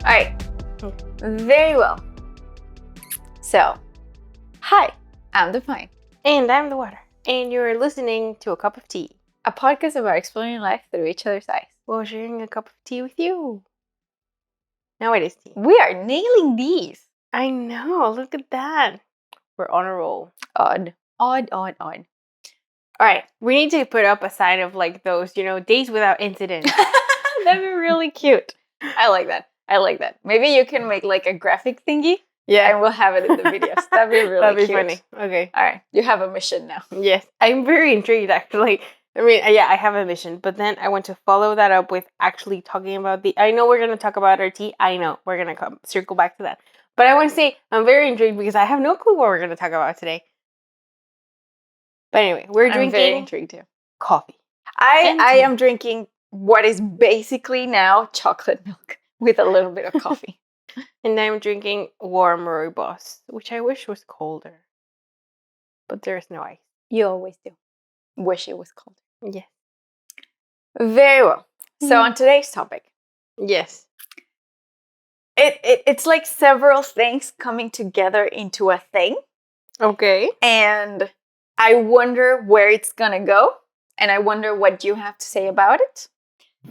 All right. Very well. So, hi, I'm the Pine, And I'm the water. And you're listening to A Cup of Tea, a podcast about exploring life through each other's eyes. while sharing a cup of tea with you. Now it is tea. We are nailing these. I know, look at that. We're on a roll. Odd. Alright, we need to put up a sign of like those, days without incident. That'd be really cute. I like that. Maybe you can make like a graphic thingy. Yeah. And we'll have it in the videos. That'd be really That'd be cute. funny. Okay. All right. You have a mission now. Yes. I'm very intrigued actually. I have a mission, but then I want to follow that up with actually talking about I know we're going to talk about our tea. I know. We're going to circle back to that. But I want to say I'm very intrigued because I have no clue what we're going to talk about today. But anyway, we're drinking I'm very intrigued too. coffee. I am drinking what is basically now chocolate milk with a little bit of coffee. And I'm drinking warm rooibos, which I wish was colder. But there's no ice. You always do. Wish it was colder. Yes. Very well. So on today's topic. Yes. It's like several things coming together into a thing. Okay. And I wonder where it's gonna go. And I wonder what you have to say about it.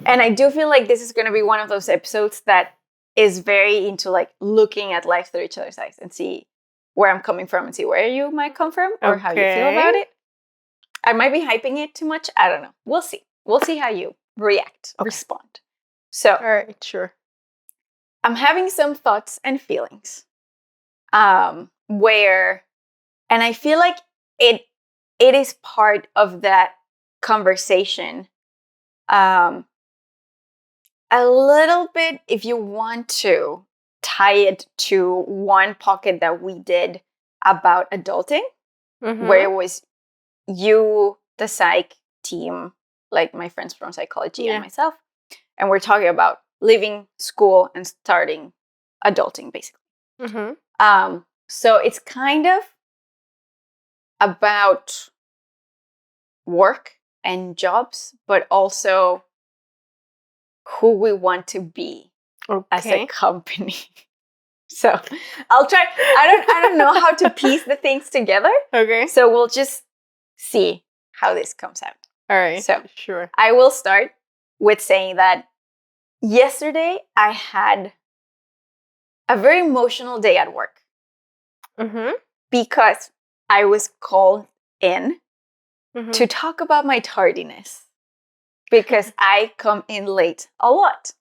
And I do feel like this is gonna be one of those episodes that is very into like looking at life through each other's eyes and see where I'm coming from and see where you might come from or how you feel about it. I might be hyping it too much. I don't know. We'll see. We'll see how you react, respond. So, all right, sure. I'm having some thoughts and feelings where, and I feel like it is part of that conversation. A little bit, if you want to tie it to one pocket that we did about adulting, where it was you, the psych team, like my friends from psychology and myself, and we're talking about leaving school and starting adulting, basically. So it's kind of about work and jobs, but also who we want to be as a company. So I'll try. I don't know how to piece the things together. Okay. So we'll just see how this comes out. All right. So sure. I will start with saying that yesterday I had a very emotional day at work. Because I was called in to talk about my tardiness. Because I come in late a lot.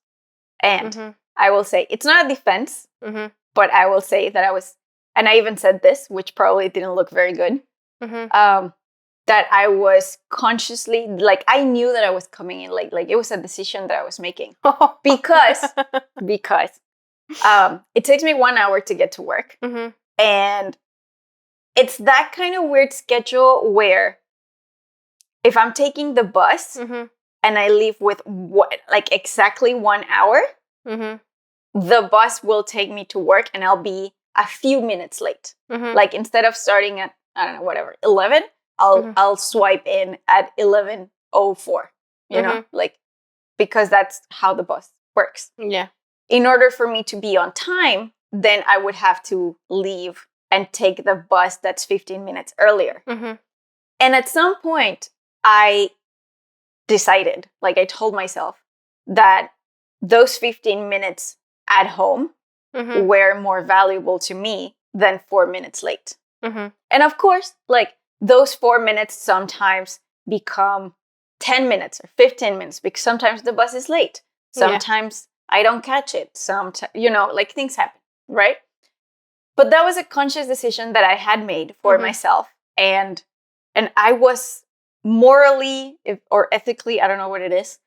And I will say, it's not a defense, but I will say that I was, and I even said this, which probably didn't look very good, that I was consciously, like I knew that I was coming in late. Like it was a decision that I was making. Because it takes me 1 hour to get to work. And it's that kind of weird schedule where if I'm taking the bus, and I leave with exactly 1 hour, the bus will take me to work and I'll be a few minutes late. Like instead of starting at, I don't know, whatever, 11, I'll swipe in at 11:04, you know, like, because that's how the bus works. Yeah. In order for me to be on time, then I would have to leave and take the bus that's 15 minutes earlier. And at some point, I decided, like I told myself, that those 15 minutes at home were more valuable to me than 4 minutes late. And of course, like those 4 minutes sometimes become 10 minutes or 15 minutes because sometimes the bus is late. Sometimes I don't catch it. Sometimes, like things happen, right? But that was a conscious decision that I had made for myself. And I was morally or ethically, I don't know what it is,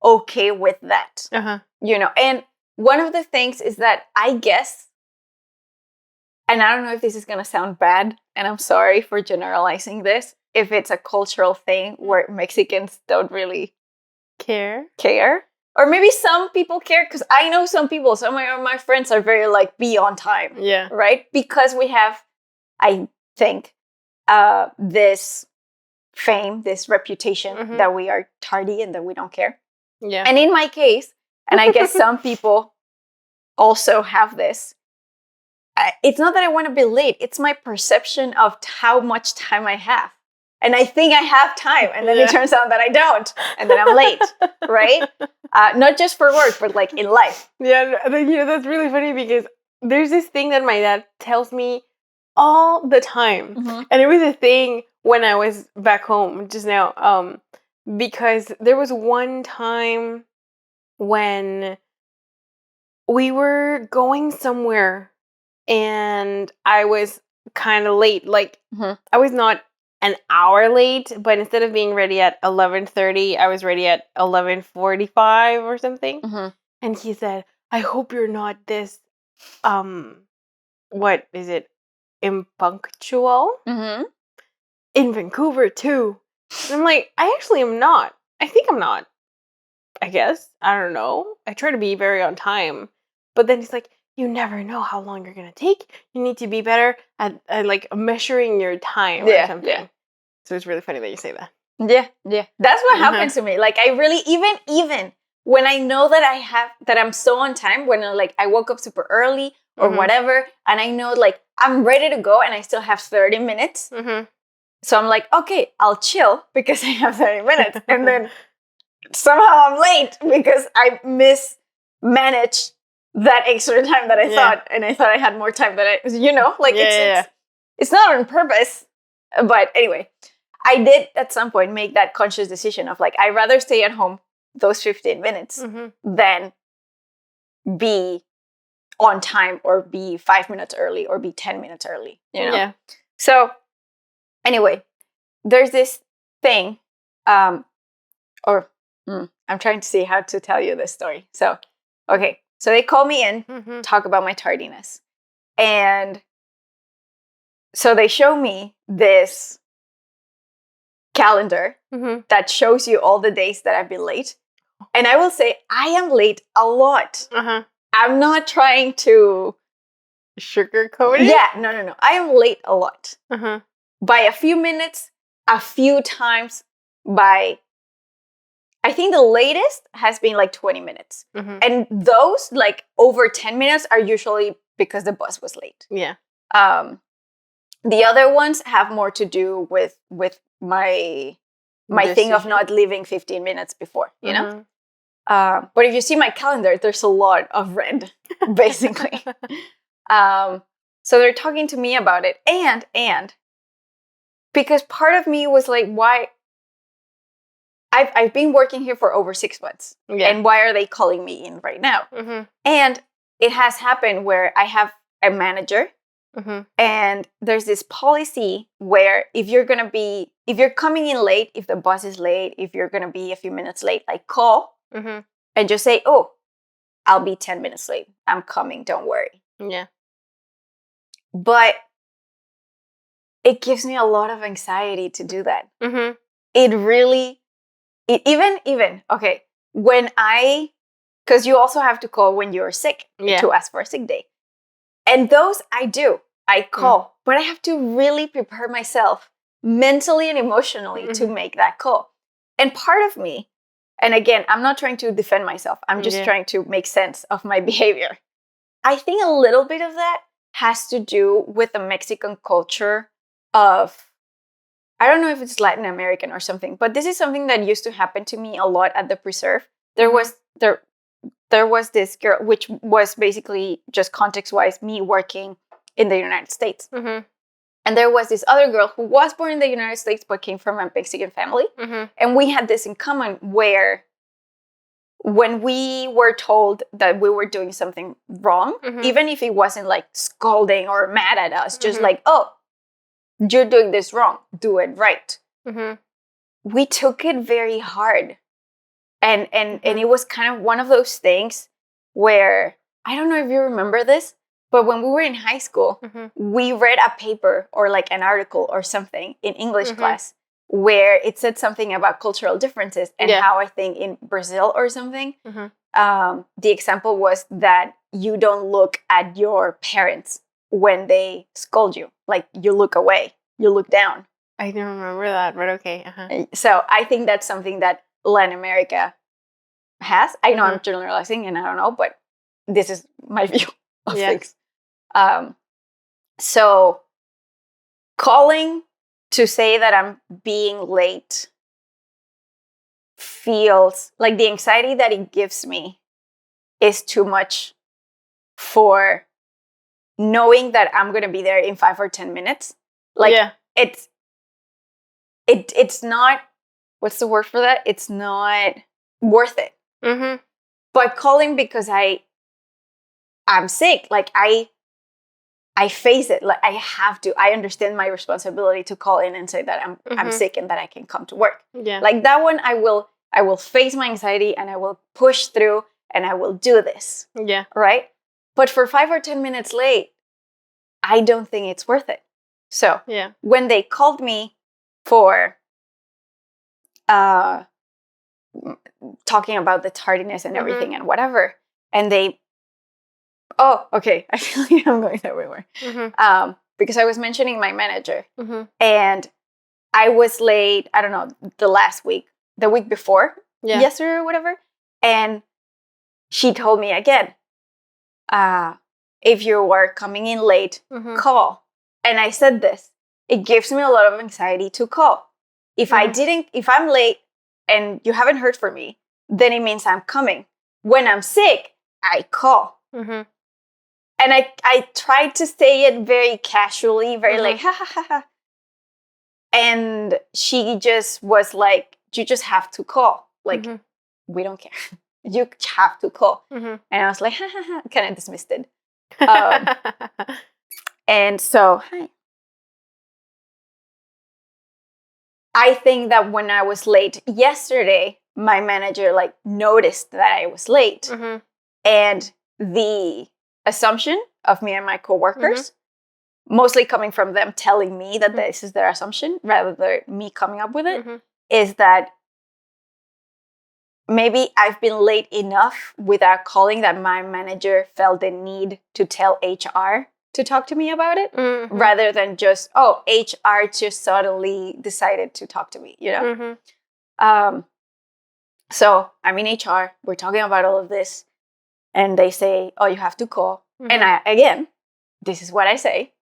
okay with that. And one of the things is that I guess, and I don't know if this is going to sound bad, and I'm sorry for generalizing this, if it's a cultural thing where Mexicans don't really care. Or maybe some people care, because I know some people, some of my friends are very like, be on time. Yeah. Right? Because we have, I think, this fame, this reputation that we are tardy and that we don't care. Yeah. And in my case, and I guess some people also have this. It's not that I want to be late. It's my perception of how much time I have. And I think I have time. And then it turns out that I don't. And then I'm late, right? Not just for work, but like in life. Yeah, that's really funny because there's this thing that my dad tells me all the time. Mm-hmm. And it was a thing when I was back home just now. Because there was one time when we were going somewhere and I was kind of late. Like, I was not an hour late, but instead of being ready at 11:30, I was ready at 11:45 or something. And he said, I hope you're not this, what is it, impunctual? In Vancouver, too. And I'm like, I actually am not. I think I'm not. I guess. I don't know. I try to be very on time. But then he's like, you never know how long you're going to take. You need to be better at like measuring your time or something. Yeah. So it's really funny that you say that. Yeah. That's what happens to me. Like I really, even when I know that I'm so on time, when I woke up super early or whatever, and I know like I'm ready to go and I still have 30 minutes. So I'm like, okay, I'll chill because I have 30 minutes. And then somehow I'm late because I mismanaged that extra time that I thought, and I thought I had more time than it's not on purpose. But anyway, I did at some point make that conscious decision of like, I'd rather stay at home those 15 minutes than be on time or be 5 minutes early or be 10 minutes early, Yeah. So anyway, there's this thing, I'm trying to see how to tell you this story. So, okay. So they call me in, talk about my tardiness. And so they show me this calendar that shows you all the days that I've been late. And I will say, I am late a lot. I'm not trying to sugarcoat it. Yeah, no. I am late a lot. By a few minutes, a few times, by I think the latest has been like 20 minutes. And those like over 10 minutes are usually because the bus was late. Yeah. The other ones have more to do with my thing of not leaving 15 minutes before, you know? But if you see my calendar, there's a lot of red, basically. So they're talking to me about it. And because part of me was like, why? I've been working here for over 6 months. Yeah. And why are they calling me in right now? And it has happened where I have a manager and there's this policy where if you're coming in late, if the bus is late, if you're going to be a few minutes late, like call and just say, oh, I'll be 10 minutes late. I'm coming. Don't worry. Yeah. But it gives me a lot of anxiety to do that. It really... Even okay, because you also have to call when you're sick to ask for a sick day. And those I do. I call, but I have to really prepare myself mentally and emotionally to make that call. And part of me, and again, I'm not trying to defend myself. I'm just trying to make sense of my behavior. I think a little bit of that has to do with the Mexican culture of, I don't know if it's Latin American or something, but this is something that used to happen to me a lot at the preserve. There was this girl, which was basically just context-wise me working in the United States. And there was this other girl who was born in the United States but came from a Mexican family. And we had this in common where when we were told that we were doing something wrong, even if it wasn't like scolding or mad at us, just like, oh, you're doing this wrong, do it right. We took it very hard. And it was kind of one of those things where, I don't know if you remember this, but when we were in high school, we read a paper or like an article or something in English class where it said something about cultural differences and how I think in Brazil or something, the example was that you don't look at your parents when they scold you. Like, you look away, you look down. I don't remember that, but okay. So I think that's something that Latin America has. I know I'm generalizing and I don't know, but this is my view of things. So calling to say that I'm being late feels like the anxiety that it gives me is too much for knowing that I'm going to be there in 5 or 10 minutes. Like it's not, what's the word for that? It's not worth it. Mm-hmm. But calling because I'm sick, like I face it. Like I have to. I understand my responsibility to call in and say that I'm sick and that I can come to work. Yeah. Like that one, I will face my anxiety and I will push through and I will do this. Yeah. Right? But for 5 or 10 minutes late, I don't think it's worth it. So when they called me for talking about the tardiness and everything and whatever, and they, okay, I feel like I'm going everywhere. Because I was mentioning my manager, and I was late, I don't know, the week before, yesterday or whatever, and she told me again, if you are coming in late, call. And I said this, it gives me a lot of anxiety to call. If I'm late and you haven't heard from me, then it means I'm coming. When I'm sick, I call. And I tried to say it very casually, very like, ha ha ha ha. And she just was like, you just have to call. Like, we don't care. You have to call. And I was like, ha ha ha, kind of dismissed it. And so, I think that when I was late yesterday, my manager like noticed that I was late. And the assumption of me and my coworkers, mostly coming from them telling me that this is their assumption rather than me coming up with it, is that maybe I've been late enough without calling that my manager felt the need to tell HR to talk to me about it, rather than just, HR just suddenly decided to talk to me, you know? So I'm in HR, we're talking about all of this, and they say, you have to call. And this is what I say.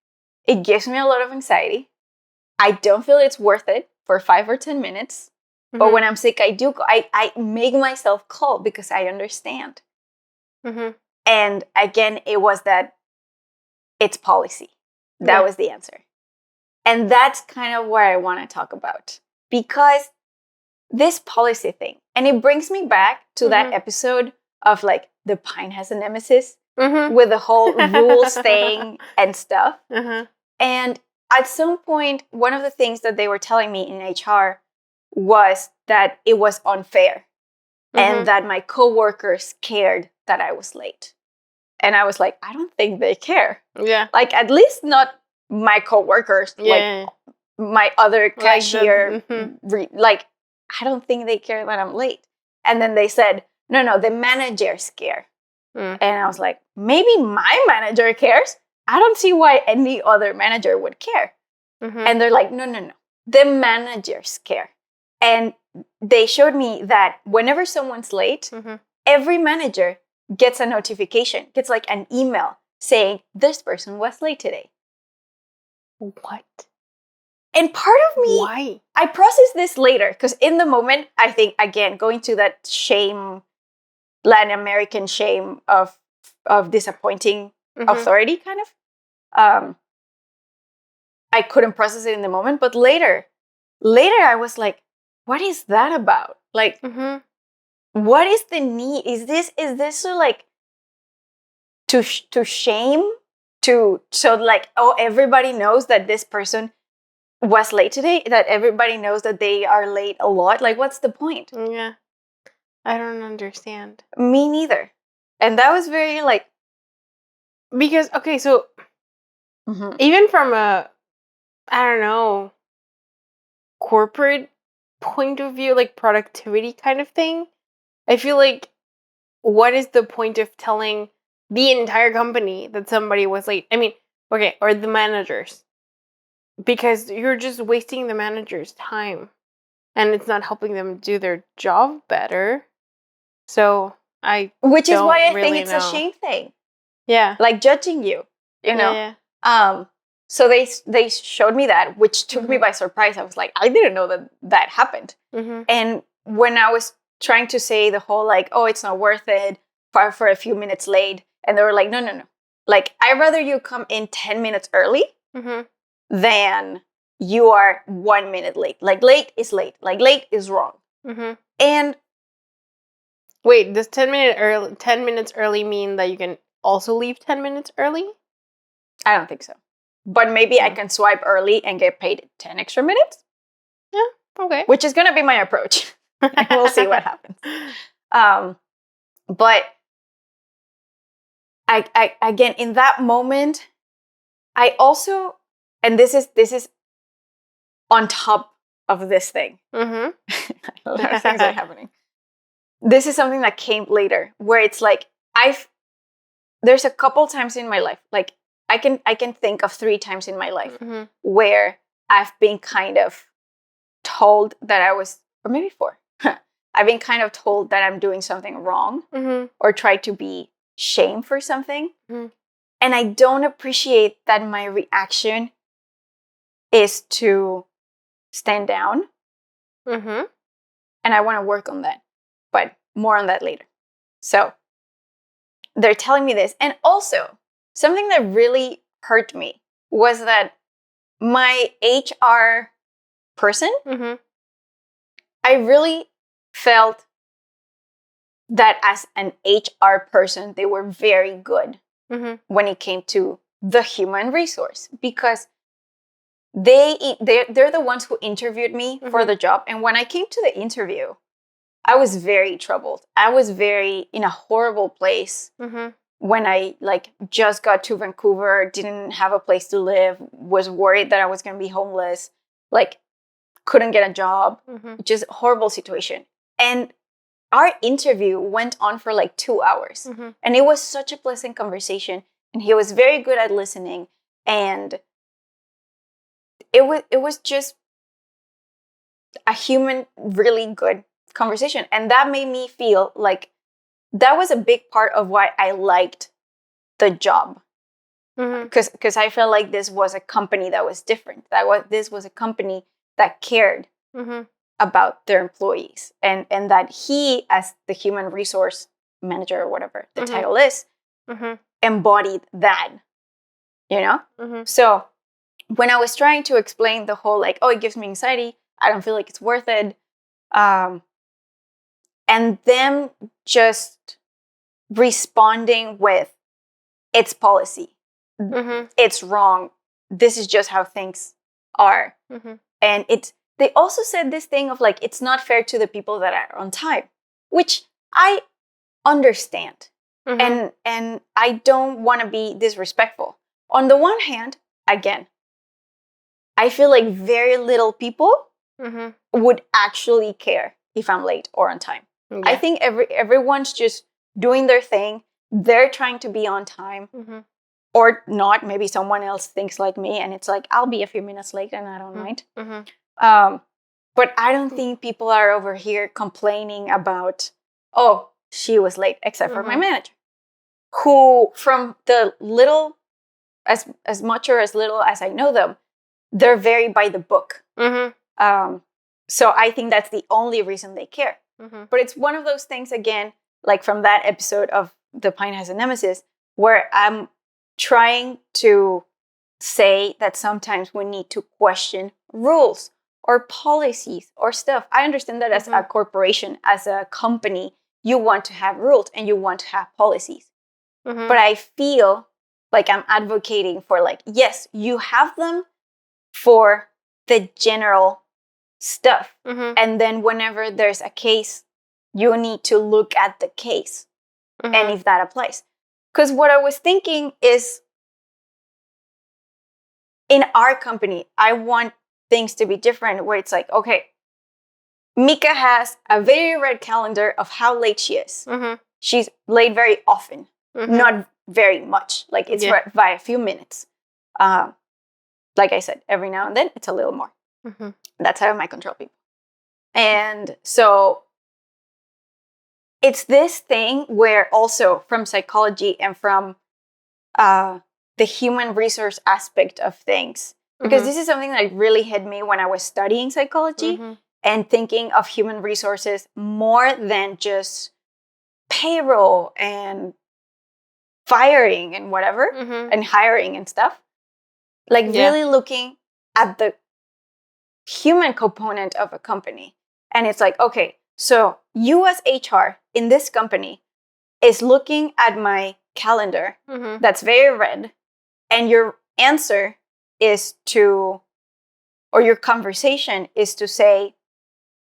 It gives me a lot of anxiety. I don't feel it's worth it for 5 or 10 minutes. But when I'm sick, I do. I make myself call because I understand. And again, it was that it's policy. That was the answer. And that's kind of what I want to talk about. Because this policy thing, and it brings me back to that episode of like, the pine has a nemesis with the whole rules thing and stuff. And at some point, one of the things that they were telling me in HR was that it was unfair and that my coworkers cared that I was late. And I was like, I don't think they care. Yeah. Like, at least not my coworkers, like my other cashier. Like, I don't think they care that I'm late. And then they said, no, the managers care. And I was like, maybe my manager cares. I don't see why any other manager would care. And they're like, no, the managers care. And they showed me that whenever someone's late, every manager gets a notification, gets like an email saying, this person was late today. What? And part of me, why? I processed this later, because in the moment, I think, again, going to that shame, Latin American shame of disappointing authority, kind of, I couldn't process it in the moment. But later I was like, what is that about? Like, what is the need? Is this so like to shame? So like, everybody knows that this person was late today, that everybody knows that they are late a lot. Like, what's the point? Yeah. I don't understand. Me neither. And that was very like, because, okay, so even from a, I don't know, corporate point of view, like productivity kind of thing, I feel like, what is the point of telling the entire company that somebody was late? I mean, okay, or the managers. Because you're just wasting the manager's time. And it's not helping them do their job better. So, Which is why I really think it's know. a shame thing. Yeah. Like judging you, you know? Yeah. So they showed me that, which took me by surprise. I was like, I didn't know that happened. And when I was trying to say the whole like, oh, it's not worth it for a few minutes late, and they were like, no. Like, I'd rather you come in 10 minutes early than you are 1 minute late. Like, late is late. Like, late is wrong. And wait, does 10 minutes early mean that you can also leave 10 minutes early? I don't think so. But maybe I can swipe early and get paid 10 extra minutes. Yeah, okay. Which is going to be my approach. And we'll see what happens. But I again, in that moment, I also, and this is on top of this thing. A lot of things are happening. This is something that came later, where it's like there's a couple times in my life, like I can think of 3 times in my life where I've been kind of told that I was, or maybe 4. I've been kind of told that I'm doing something wrong or try to be shamed for something. And I don't appreciate that my reaction is to stand down. And I want to work on that, but more on that later. So they're telling me this. And also, something that really hurt me was that my HR person, I really felt that as an HR person, they were very good when it came to the human resource, because they're the ones who interviewed me for the job. And when I came to the interview, I was very troubled. I was very in a horrible place when I like just got to Vancouver, didn't have a place to live, was worried that I was going to be homeless, like couldn't get a job, just horrible situation. And our interview went on for like 2 hours. And it was such a pleasant conversation. And he was very good at listening. And it was just a human, really good conversation. And that made me feel like that was a big part of why I liked the job. Because I felt like this was a company that was different. This was a company that cared about their employees, and that he, as the human resource manager or whatever the title is, embodied that, you know? So when I was trying to explain the whole like, oh, it gives me anxiety, I don't feel like it's worth it, and them just responding with, it's policy, it's wrong, this is just how things are. And they also said this thing of like, it's not fair to the people that are on time, which I understand. And I don't want to be disrespectful. On the one hand, again, I feel like very little people would actually care if I'm late or on time. Yeah. I think everyone's just doing their thing. They're trying to be on time or not. Maybe someone else thinks like me and it's like, I'll be a few minutes late and I don't mind. But I don't think people are over here complaining about, oh, she was late, except for my manager, who from the little, as much or as little as I know them, they're very by the book. So I think that's the only reason they care. But it's one of those things, again, like from that episode of The Pine Has a Nemesis, where I'm trying to say that sometimes we need to question rules or policies or stuff. I understand that as a corporation, as a company, you want to have rules and you want to have policies. But I feel like I'm advocating for like, yes, you have them for the general stuff. And then whenever there's a case, you need to look at the case and if that applies. Because what I was thinking is, in our company, I want things to be different, where it's like, okay, Mika has a very red calendar of how late she is. She's late very often, not very much. Like it's by a few minutes. Like I said, every now and then it's a little more. That's how I control people. And so it's this thing where also from psychology and from the human resource aspect of things, because this is something that really hit me when I was studying psychology and thinking of human resources more than just payroll and firing and whatever and hiring and stuff. Like really looking at the human component of a company. And it's like, okay, so you as HR in this company is looking at my calendar that's very red, and your answer is to, or your conversation is to say,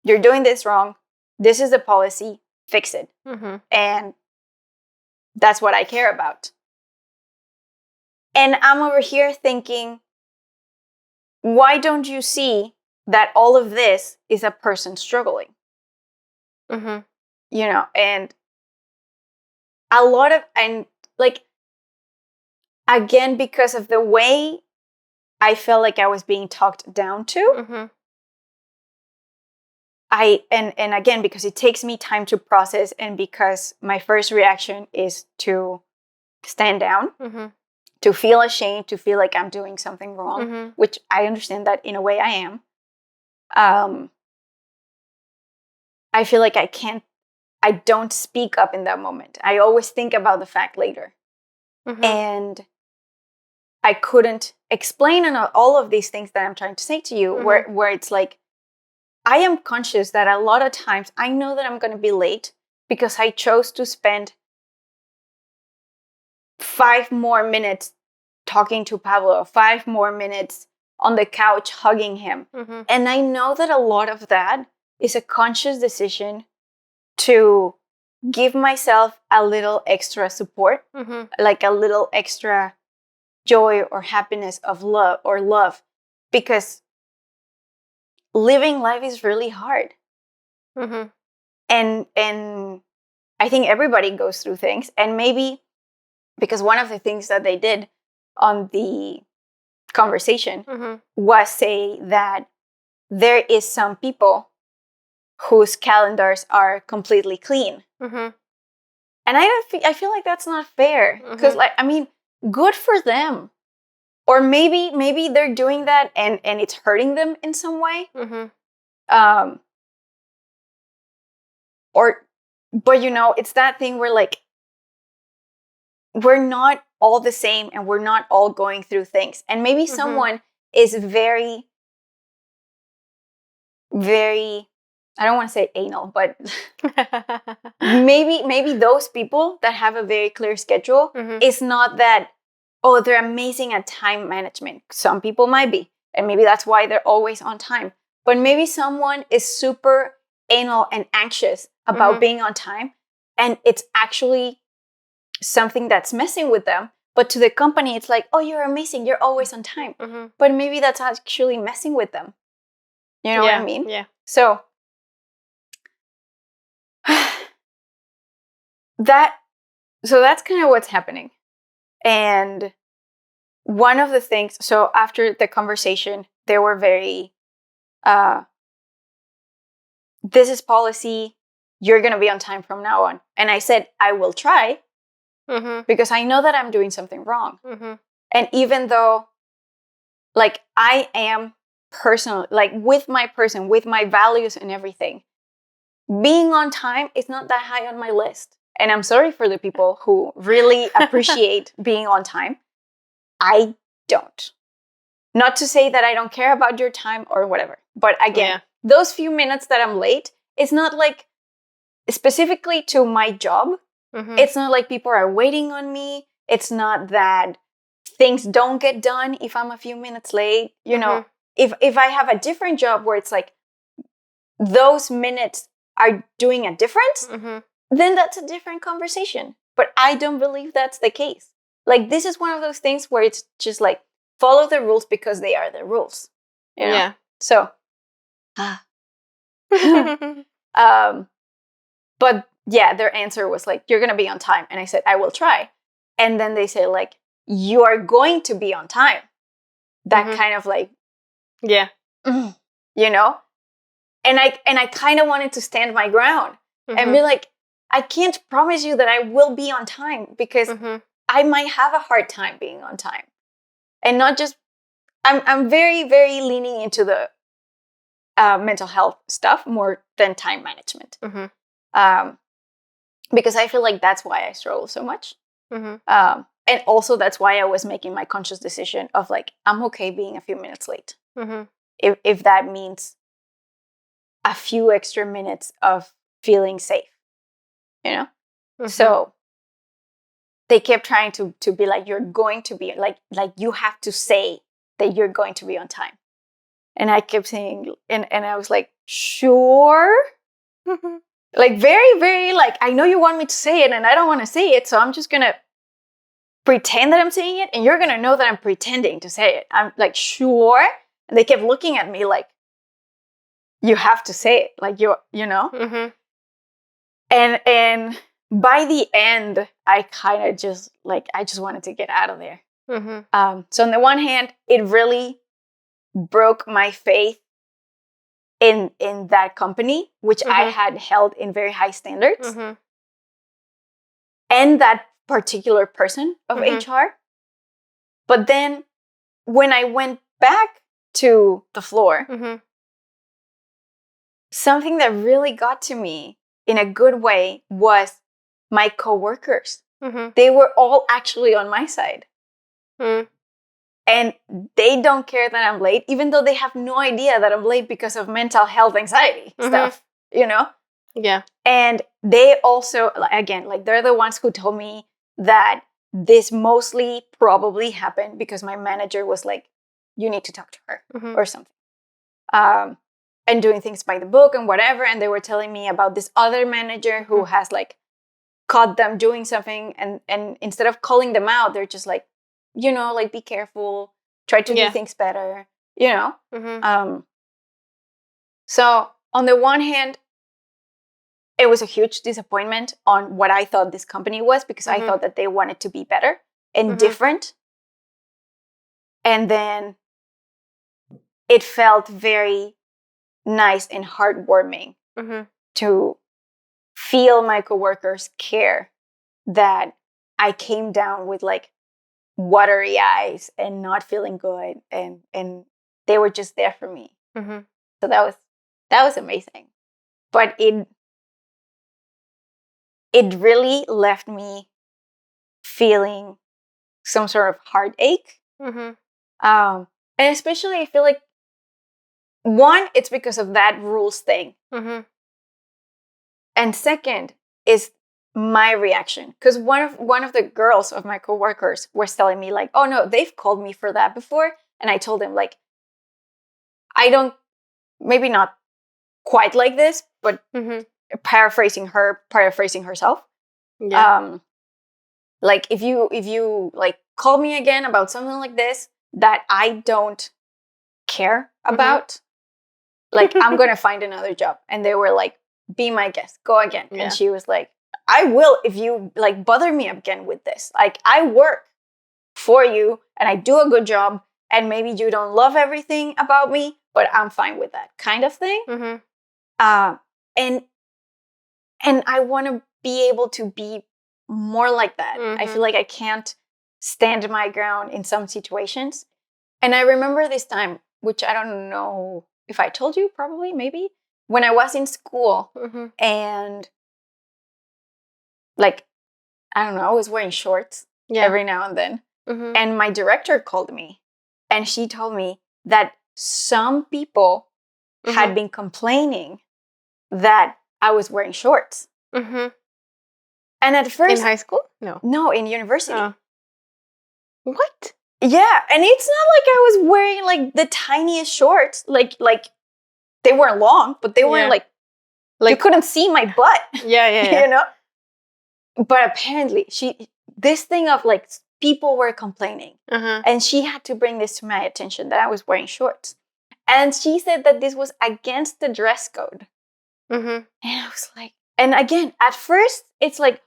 you're doing this wrong, this is the policy, fix it. And that's what I care about. And I'm over here thinking, why don't you see that all of this is a person struggling? You know, and a lot of, and like, again, because of the way I felt like I was being talked down to, and again, because it takes me time to process, and because my first reaction is to stand down, to feel ashamed, to feel like I'm doing something wrong, which I understand that in a way I am. I feel like I don't speak up in that moment. I always think about the fact later. And I couldn't explain all of these things that I'm trying to say to you, where it's like, I am conscious that a lot of times I know that I'm going to be late because I chose to spend 5 more minutes talking to Pablo, 5 more minutes on the couch hugging him. And I know that a lot of that is a conscious decision to give myself a little extra support, like a little extra joy or happiness of love, because living life is really hard. And I think everybody goes through things. And maybe because one of the things that they did on the conversation was say that there is some people whose calendars are completely clean. And I feel like that's not fair, because like, I mean, good for them. Or maybe they're doing that and it's hurting them in some way. But you know, it's that thing where like, we're not all the same and we're not all going through things. And maybe someone is very, very, I don't want to say anal, but maybe those people that have a very clear schedule, it's not that, oh, they're amazing at time management. Some people might be, and maybe that's why they're always on time. But maybe someone is super anal and anxious about being on time, and it's actually something that's messing with them. But to the company, it's like, oh, you're amazing, you're always on time. But maybe that's actually messing with them. You know what I mean? Yeah. So that's kind of what's happening. And one of the things, so after the conversation, they were very, this is policy, you're going to be on time from now on. And I said, I will try, because I know that I'm doing something wrong. And even though, like, I am personal, like with my values and everything, being on time is not that high on my list. And I'm sorry for the people who really appreciate being on time. I don't. Not to say that I don't care about your time or whatever. But again, those few minutes that I'm late, it's not like specifically to my job. It's not like people are waiting on me. It's not that things don't get done if I'm a few minutes late. You know, if I have a different job where it's like those minutes are doing a difference, then that's a different conversation. But I don't believe that's the case. Like, this is one of those things where it's just like, follow the rules because they are the rules. You know? So, but yeah, their answer was like, you're going to be on time. And I said, I will try. And then they say like, you are going to be on time. That kind of like, you know? And I kind of wanted to stand my ground and be like, I can't promise you that I will be on time because I might have a hard time being on time. And not just, I'm very, very leaning into the mental health stuff more than time management. Because I feel like that's why I struggle so much. And also that's why I was making my conscious decision of like, I'm okay being a few minutes late. If that means a few extra minutes of feeling safe, you know? So they kept trying to be like, you're going to be like you have to say that you're going to be on time. And I kept saying, and I was like, sure. Like very, very like, I know you want me to say it and I don't want to say it. So I'm just going to pretend that I'm saying it. And you're going to know that I'm pretending to say it. I'm like, sure. And they kept looking at me like, you have to say it. Like, you know? And by the end, I kind of just like, I just wanted to get out of there. So on the one hand, it really broke my faith in that company, which I had held in very high standards, and that particular person of HR. But then when I went back to the floor, something that really got to me in a good way was my coworkers. They were all actually on my side. And they don't care that I'm late, even though they have no idea that I'm late because of mental health anxiety stuff, you know? Yeah. And they also, again, like they're the ones who told me that this mostly probably happened because my manager was like, you need to talk to her or something. And doing things by the book and whatever. And they were telling me about this other manager who has like caught them doing something. And instead of calling them out, they're just like, you know, like be careful, try to do things better, you know? So on the one hand, it was a huge disappointment on what I thought this company was because I thought that they wanted to be better and different. And then it felt very nice and heartwarming to feel my coworkers care that I came down with like watery eyes and not feeling good, and they were just there for me. So that was amazing. But it really left me feeling some sort of heartache. And especially I feel like, one, it's because of that rules thing. And second is my reaction. Because one of the girls of my coworkers was telling me like, oh no, they've called me for that before. And I told them like, I don't, maybe not quite like this, but paraphrasing herself. Yeah. Like if you like call me again about something like this that I don't care about, like I'm gonna find another job. And they were like, be my guest, go again. Yeah. And she was like, I will if you like bother me again with this. Like I work for you and I do a good job, and maybe you don't love everything about me, but I'm fine with that kind of thing. And I want to be able to be more like that. I feel like I can't stand my ground in some situations. And I remember this time, which I don't know if I told you, probably, maybe, when I was in school and like, I don't know, I was wearing shorts every now and then. And my director called me and she told me that some people had been complaining that I was wearing shorts. And at first... In high school? No, in university. What? Yeah, and it's not like I was wearing like the tiniest shorts. Like they weren't long, but they weren't like you couldn't see my butt. Yeah. You know? But apparently this thing of like people were complaining. And she had to bring this to my attention that I was wearing shorts. And she said that this was against the dress code. And I was like, and again, at first, it's like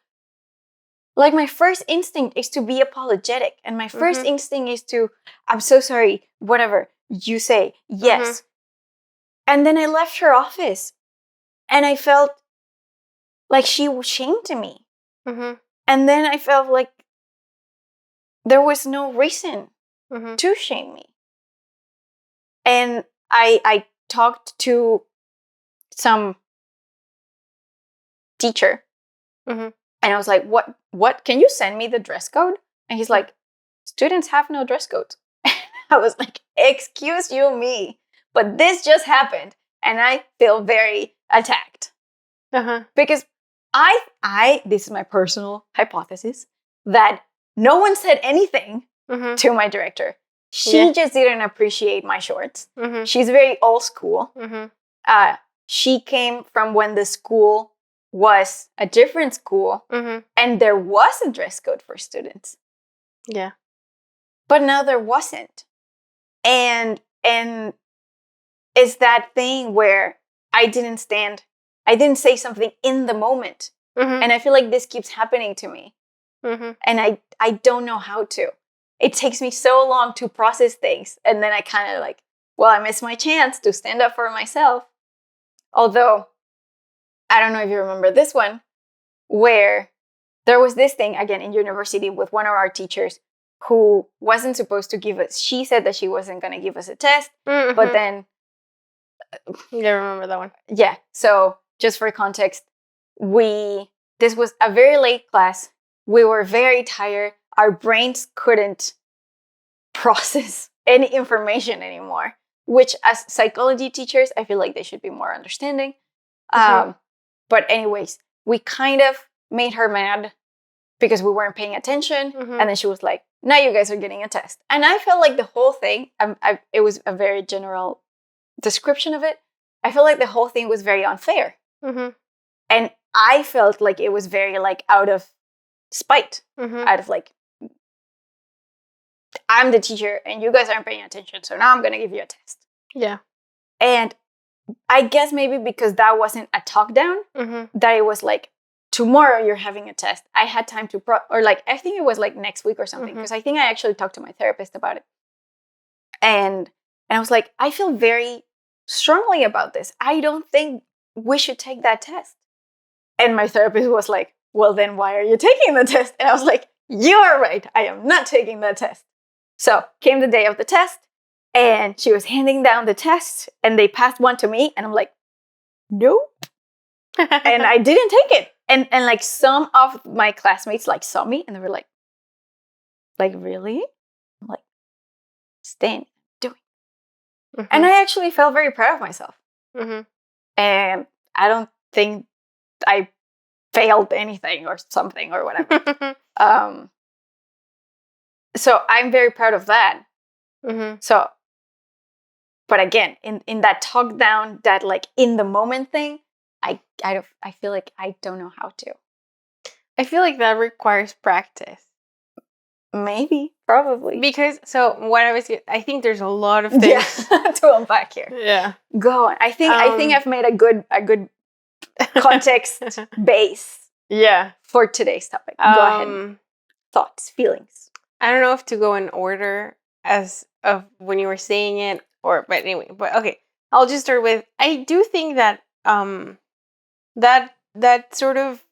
my first instinct is to be apologetic. And my first instinct is to, I'm so sorry, whatever you say, yes. And then I left her office and I felt like she shamed me. Mm-hmm. And then I felt like there was no reason to shame me. And I talked to some teacher, and I was like, what can you send me the dress code? And he's like, students have no dress codes. I was like, excuse you me, but this just happened, and I feel very attacked. Because I this is my personal hypothesis, that no one said anything to my director. She just didn't appreciate my shorts. She's very old school. She came from when the school was a different school, and there was a dress code for students. Yeah. But now there wasn't. And it's that thing where I didn't say something in the moment. And I feel like this keeps happening to me. And I don't know how to. It takes me so long to process things. And then I kind of like, well, I missed my chance to stand up for myself. Although, I don't know if you remember this one, where there was this thing, again, in university with one of our teachers who wasn't supposed to give us, she said that she wasn't going to give us a test, but then... Yeah, I remember that one. Yeah, so just for context, this was a very late class. We were very tired. Our brains couldn't process any information anymore, which as psychology teachers, I feel like they should be more understanding. But anyways, we kind of made her mad because we weren't paying attention. And then she was like, now you guys are getting a test. And I felt like the whole thing, it was a very general description of it. I feel like the whole thing was very unfair. And I felt like it was very like out of spite, out of like, I'm the teacher and you guys aren't paying attention, so now I'm going to give you a test. Yeah. And I guess maybe because that wasn't a talk down, that it was like, tomorrow you're having a test. I had time to, or like, I think it was like next week or something, because I think I actually talked to my therapist about it. And I was like, I feel very strongly about this. I don't think we should take that test. And my therapist was like, well, then why are you taking the test? And I was like, you are right. I am not taking that test. So came the day of the test, and she was handing down the test, and they passed one to me, and I'm like, nope. And I didn't take it. And like some of my classmates like saw me, and they were like, really? I'm like, Stan, do it. And I actually felt very proud of myself. And I don't think I failed anything or something or whatever. So I'm very proud of that. So, but again, in that talk down, that like in the moment thing, I feel like I don't know how to. I feel like that requires practice. Maybe, probably. Because, so what I think there's a lot of things to unpack here. Yeah. Go on. I think I've made a good context base. Yeah. For today's topic. Go ahead. Thoughts, feelings. I don't know if to go in order as of when you were saying it, but anyway. But okay, I'll just start with, I do think that that sort of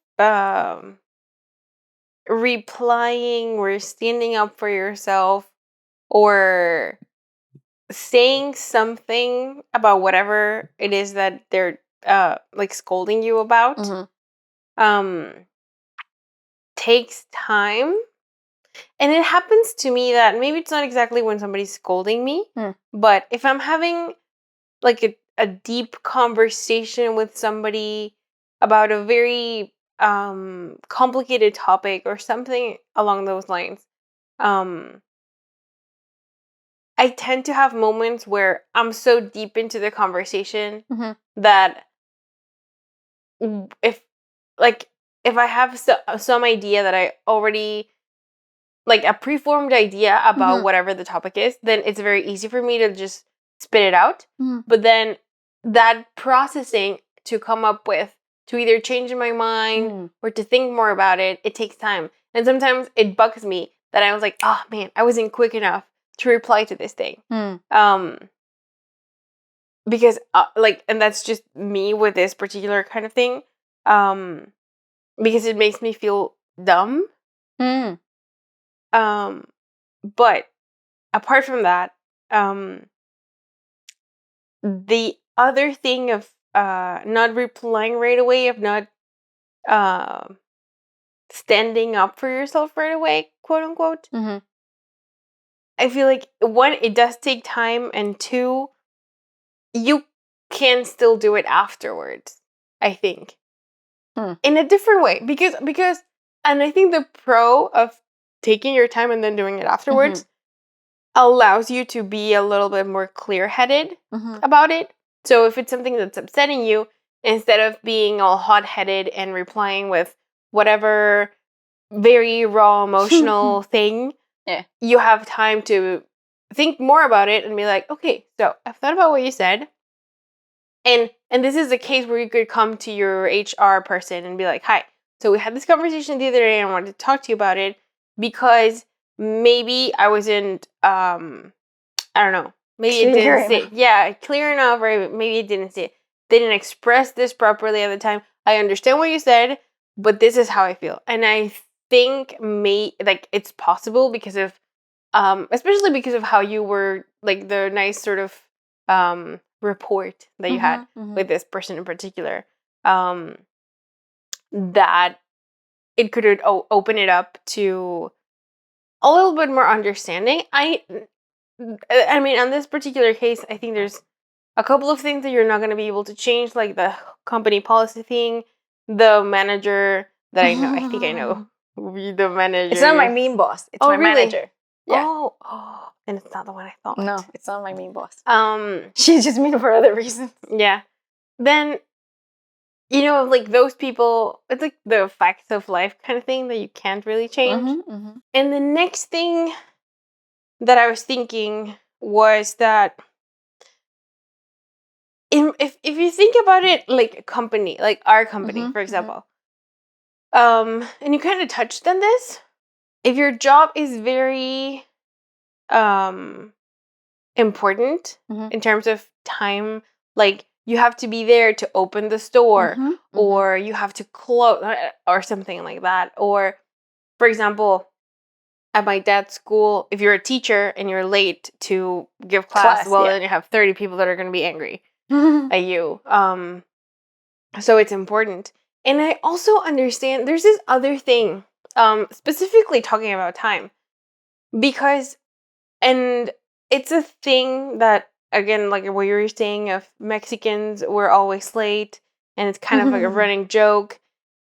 replying or standing up for yourself or saying something about whatever it is that they're like scolding you about takes time. And it happens to me that maybe it's not exactly when somebody's scolding me, but if I'm having like a deep conversation with somebody about a very complicated topic or something along those lines, I tend to have moments where I'm so deep into the conversation that if I have some idea that I already, like a preformed idea about whatever the topic is, then it's very easy for me to just spit it out. But then that processing to come up with, to either change my mind or to think more about it, it takes time. And sometimes it bugs me that I was like, oh man, I wasn't quick enough to reply to this thing. Because and that's just me with this particular kind of thing. because it makes me feel dumb. Mm. But apart from that, the other thing of not replying right away, of not standing up for yourself right away, quote unquote. Mm-hmm. I feel like, one, it does take time, and two, you can still do it afterwards, I think. In a different way. Because and I think the pro of taking your time and then doing it afterwards allows you to be a little bit more clear-headed about it. So if it's something that's upsetting you, instead of being all hot-headed and replying with whatever very raw emotional thing, you have time to think more about it and be like, okay, so I've thought about what you said. And this is a case where you could come to your HR person and be like, hi, so we had this conversation the other day and I wanted to talk to you about it because maybe I wasn't, I don't know, maybe it didn't say, clear enough, or maybe it didn't express this properly at the time. I understand what you said, but this is how I feel. And I think it's possible because of, especially because of how you were, like, the nice sort of report that you had with this person in particular, that it could open it up to a little bit more understanding. I mean, on this particular case, I think there's a couple of things that you're not going to be able to change, like the company policy thing, the manager that I know. I think I know the manager. It's not my mean boss. It's my manager. Yeah. Oh, and it's not the one I thought. No, it's not my mean boss. She's just mean for other reasons. Yeah. Then, like, those people, it's like the facts of life kind of thing that you can't really change. And the next thing that I was thinking was that if you think about it like a company, like our company, for example, and you kind of touched on this, if your job is very important in terms of time, like you have to be there to open the store, or you have to close, or something like that. Or, for example, at my dad's school, if you're a teacher and you're late to give class, then you have 30 people that are going to be angry at you. So it's important. And I also understand there's this other thing, specifically talking about time, because, and it's a thing that, again, like what you were saying, of Mexicans were always late, and it's kind of like a running joke.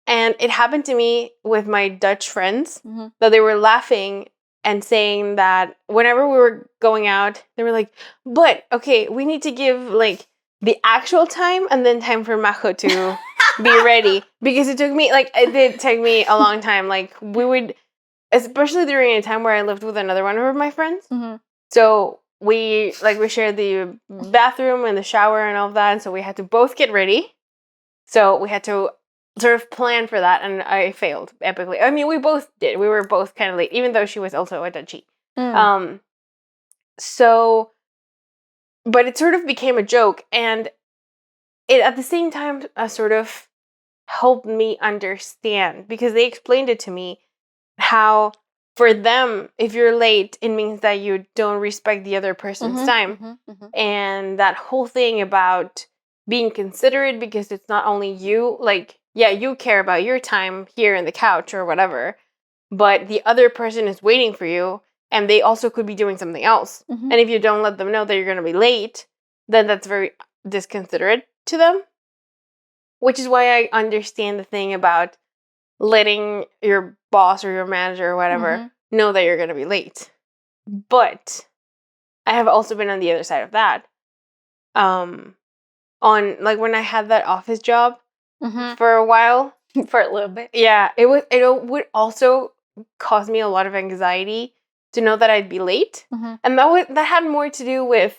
And it happened to me with my Dutch friends, that they were laughing and saying that whenever we were going out, they were like, but, okay, we need to give, like, the actual time and then time for Majo to be ready. Because it did take me a long time. Like, we would, especially during a time where I lived with another one of my friends. So we shared the bathroom and the shower and all of that. And so we had to both get ready. So we had to sort of plan for that, and I failed epically. I mean, we both did. We were both kind of late, even though she was also a Dutchie. So, but it sort of became a joke, and it at the same time sort of helped me understand, because they explained it to me how, for them, if you're late, it means that you don't respect the other person's time. And that whole thing about being considerate, because it's not only you, like, yeah, you care about your time here in the couch or whatever, but the other person is waiting for you, and they also could be doing something else. And if you don't let them know that you're going to be late, then that's very disconsiderate to them. Which is why I understand the thing about letting your boss or your manager or whatever know that you're going to be late. But I have also been on the other side of that. On, like, when I had that office job for a while. For a little bit. Yeah, it would also cause me a lot of anxiety to know that I'd be late. And that had more to do with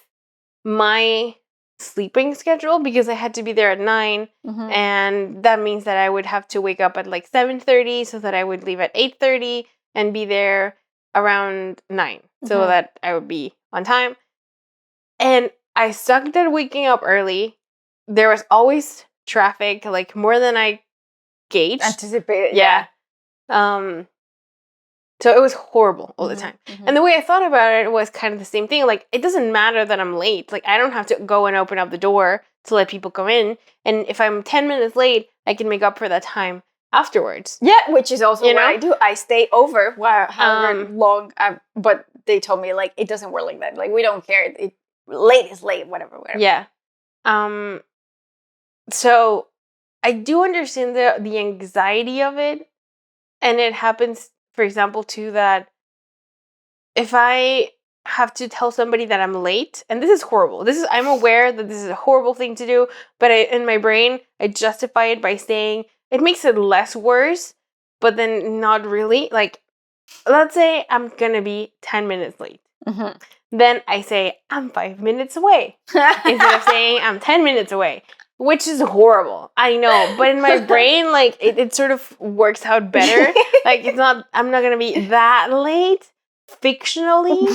my sleeping schedule, because I had to be there at 9, and that means that I would have to wake up at like 7:30 so that I would leave at 8:30 and be there around 9 so that I would be on time. And I sucked at waking up early. There was always traffic, like more than I gauged. Anticipated. Yeah. So it was horrible all the time. And the way I thought about it was kind of the same thing. Like, it doesn't matter that I'm late. Like, I don't have to go and open up the door to let people come in. And if I'm 10 minutes late, I can make up for that time afterwards. Yeah, which is also what I do. I stay over however long. But they told me, like, it doesn't work like that. Like, we don't care. Late is late, whatever. Yeah. So I do understand the anxiety of it. And it happens, for example, too, that if I have to tell somebody that I'm late, and this is horrible. I'm aware that this is a horrible thing to do, but in my brain, I justify it by saying it makes it less worse, but then not really. Like, let's say I'm gonna be 10 minutes late. Then I say I'm 5 minutes away instead of saying I'm 10 minutes away, which is horrible. I know, but in my brain, like, it sort of works out better. Like, I'm not gonna be that late fictionally,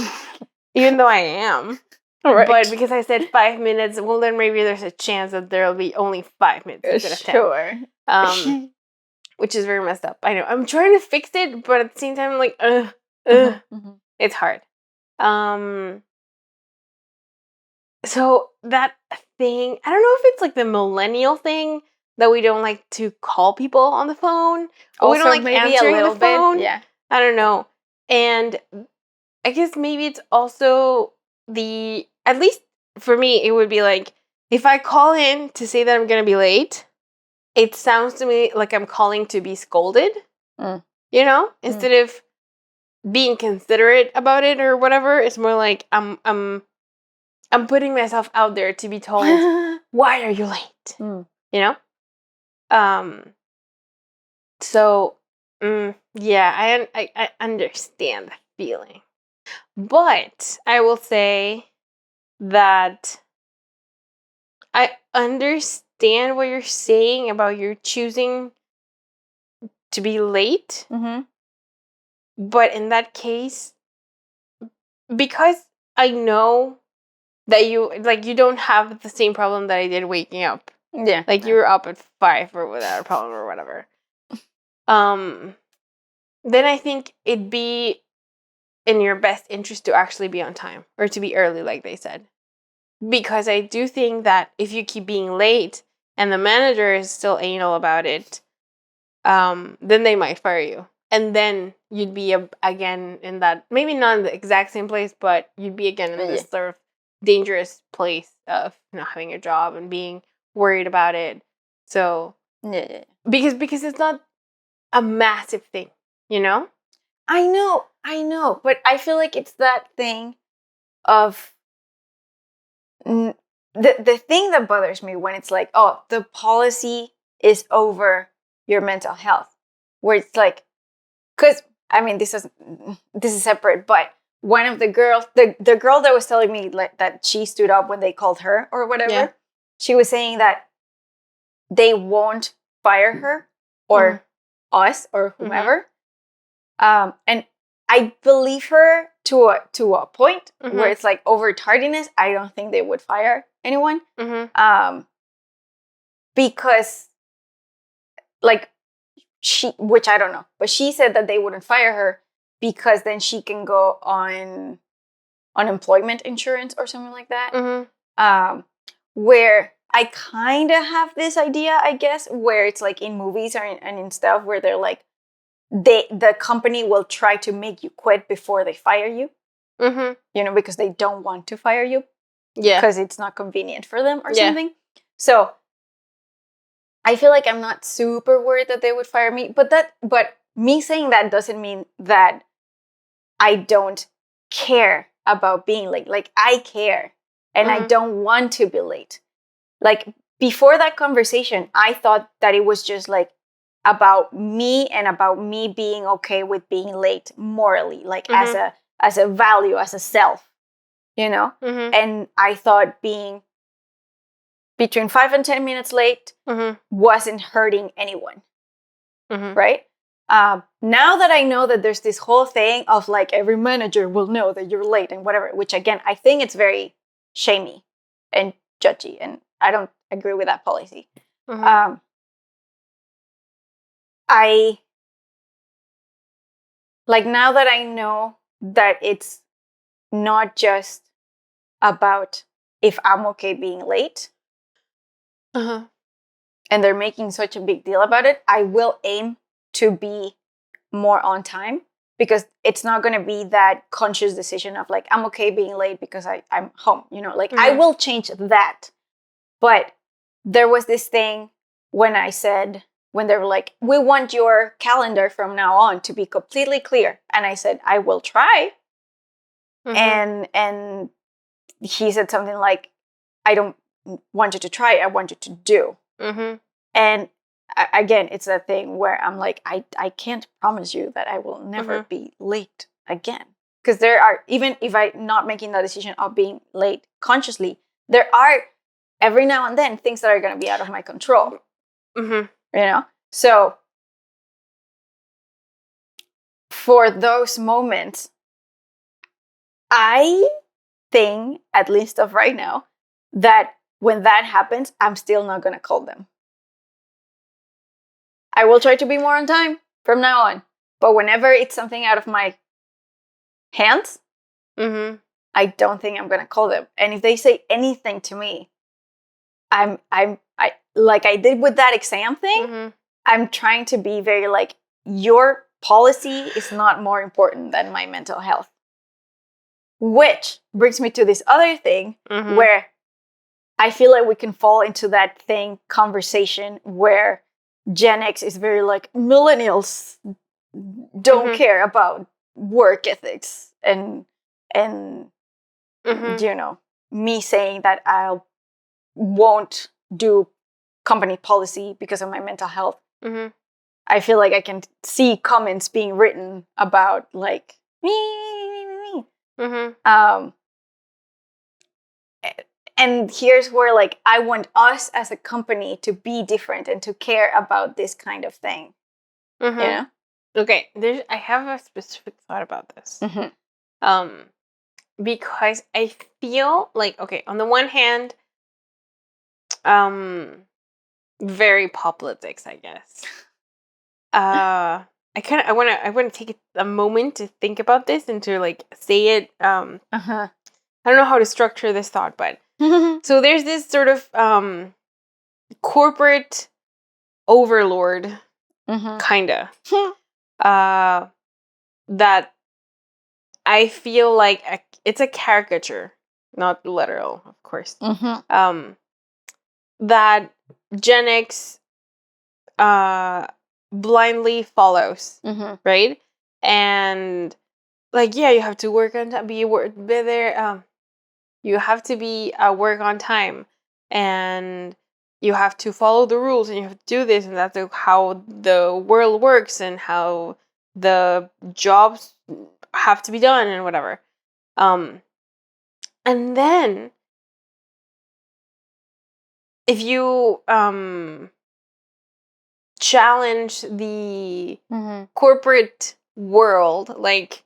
even though I am. Right. But because I said 5 minutes, well, then maybe there's a chance that there'll be only 5 minutes instead of 10. Sure. Which is very messed up. I know. I'm trying to fix it, but at the same time, I'm like, it's hard. So that thing, I don't know if it's like the millennial thing that we don't like to call people on the phone. Or we don't like answering the phone. Yeah. I don't know. And I guess maybe it's also at least for me, it would be like, if I call in to say that I'm going to be late, it sounds to me like I'm calling to be scolded, instead of being considerate about it or whatever. It's more like I'm putting myself out there to be told, why are you late? So, yeah, I understand the feeling. But I will say that I understand what you're saying about you choosing to be late. But in that case, because I know that you don't have the same problem that I did waking up. Yeah. Like, you were up at 5 or without a problem or whatever. Then I think it'd be in your best interest to actually be on time or to be early, like they said. Because I do think that if you keep being late and the manager is still anal about it, then they might fire you. And then you'd be again in that, maybe not in the exact same place, but you'd be again in this sort of dangerous place of not having a job and being worried about it. So, because it's not a massive thing, I know, but I feel like it's that thing of the thing that bothers me when it's like, oh, the policy is over your mental health, where it's like, because I mean, this is separate, but one of the girls, the girl that was telling me like that she stood up when they called her or whatever, she was saying that they won't fire her or us or whomever. And I believe her to a point where it's like, over tardiness, I don't think they would fire anyone. Because like which I don't know, but she said that they wouldn't fire her because then she can go on unemployment insurance or something like that. Where I kind of have this idea, I guess, where it's like in movies and in stuff where they're like, the company will try to make you quit before they fire you, because they don't want to fire you, because it's not convenient for them or something. So I feel like I'm not super worried that they would fire me, but me saying that doesn't mean that I don't care about being late. Like, I care, and I don't want to be late. Like, before that conversation, I thought that it was just like about me and about me being okay with being late morally, like as a value, as a self, And I thought being between 5 and 10 minutes late wasn't hurting anyone, right? Now that I know that there's this whole thing of like every manager will know that you're late and whatever, which again, I think it's very shamey and judgy, and I don't agree with that policy. I like, now that I know that it's not just about if I'm okay being late, Uh-huh. and they're making such a big deal about it, I will aim to be more on time, because it's not going to be that conscious decision of like, I'm okay being late because I'm home, like I will change that. But there was this thing when they were like, we want your calendar from now on to be completely clear. And I said, I will try. And he said something like, I don't want you to try, I want you to do. And again, it's that thing where I'm like, I can't promise you that I will never be late again. Because there are, even if I'm not making the decision of being late consciously, there are every now and then things that are going to be out of my control. So for those moments, I think, at least of right now, that when that happens, I'm still not going to call them. I will try to be more on time from now on. But whenever it's something out of my hands, I don't think I'm going to call them. And if they say anything to me, I like I did with that exam thing, I'm trying to be very like, your policy is not more important than my mental health. Which brings me to this other thing where I feel like we can fall into that conversation where Gen X is very like, millennials don't care about work ethics, and me saying that I won't do company policy because of my mental health. I feel like I can see comments being written about like me. And here's where like I want us as a company to be different and to care about this kind of thing. Okay, I have a specific thought about this. Because I feel like, okay, on the one hand, very politics, I guess. I want to take a moment to think about this and to like say it. I don't know how to structure this thought, but so there's this sort of corporate overlord, kinda, that I feel like it's a caricature, not literal, of course. That Gen X blindly follows, right? And like, yeah, you have to work on time, be there. You have to be work on time, and you have to follow the rules, and you have to do this, and that's how the world works, and how the jobs have to be done, and whatever. And then if you challenge the corporate world, like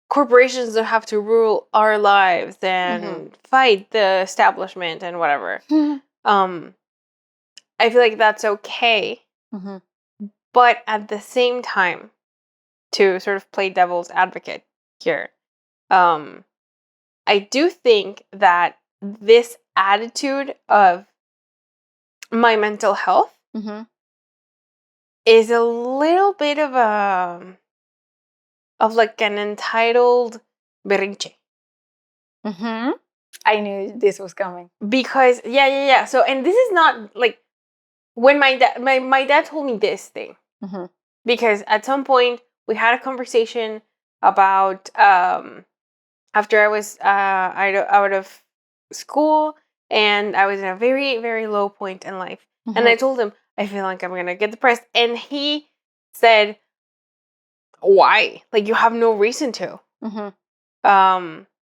corporations don't have to rule our lives and fight the establishment and whatever. I feel like that's okay. But at the same time, to sort of play devil's advocate here, I do think that this attitude of my mental health is a little bit of like an entitled berrinche. I knew this was coming. Because yeah. So, and this is not like when my dad told me this thing. Because at some point we had a conversation about after I was out of school, and I was in a very, very low point in life. And I told him, I feel like I'm going to get depressed. And he said, why? Like, you have no reason to.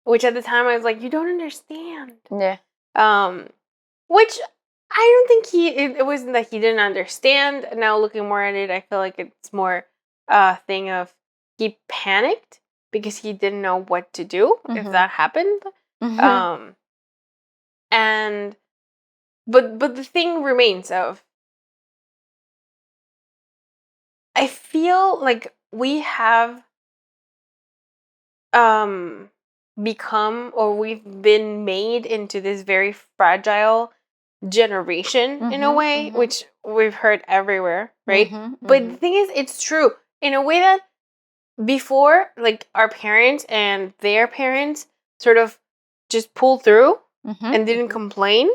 Which at the time I was like, you don't understand. Yeah. Which I don't think it wasn't that he didn't understand. Now looking more at it, I feel like it's more a thing of he panicked because he didn't know what to do if that happened. And but the thing remains of feel like we have become, or we've been made into this very fragile generation in a way, which we've heard everywhere, right? But the thing is, it's true in a way that before, like, our parents and their parents sort of just pulled through and didn't complain.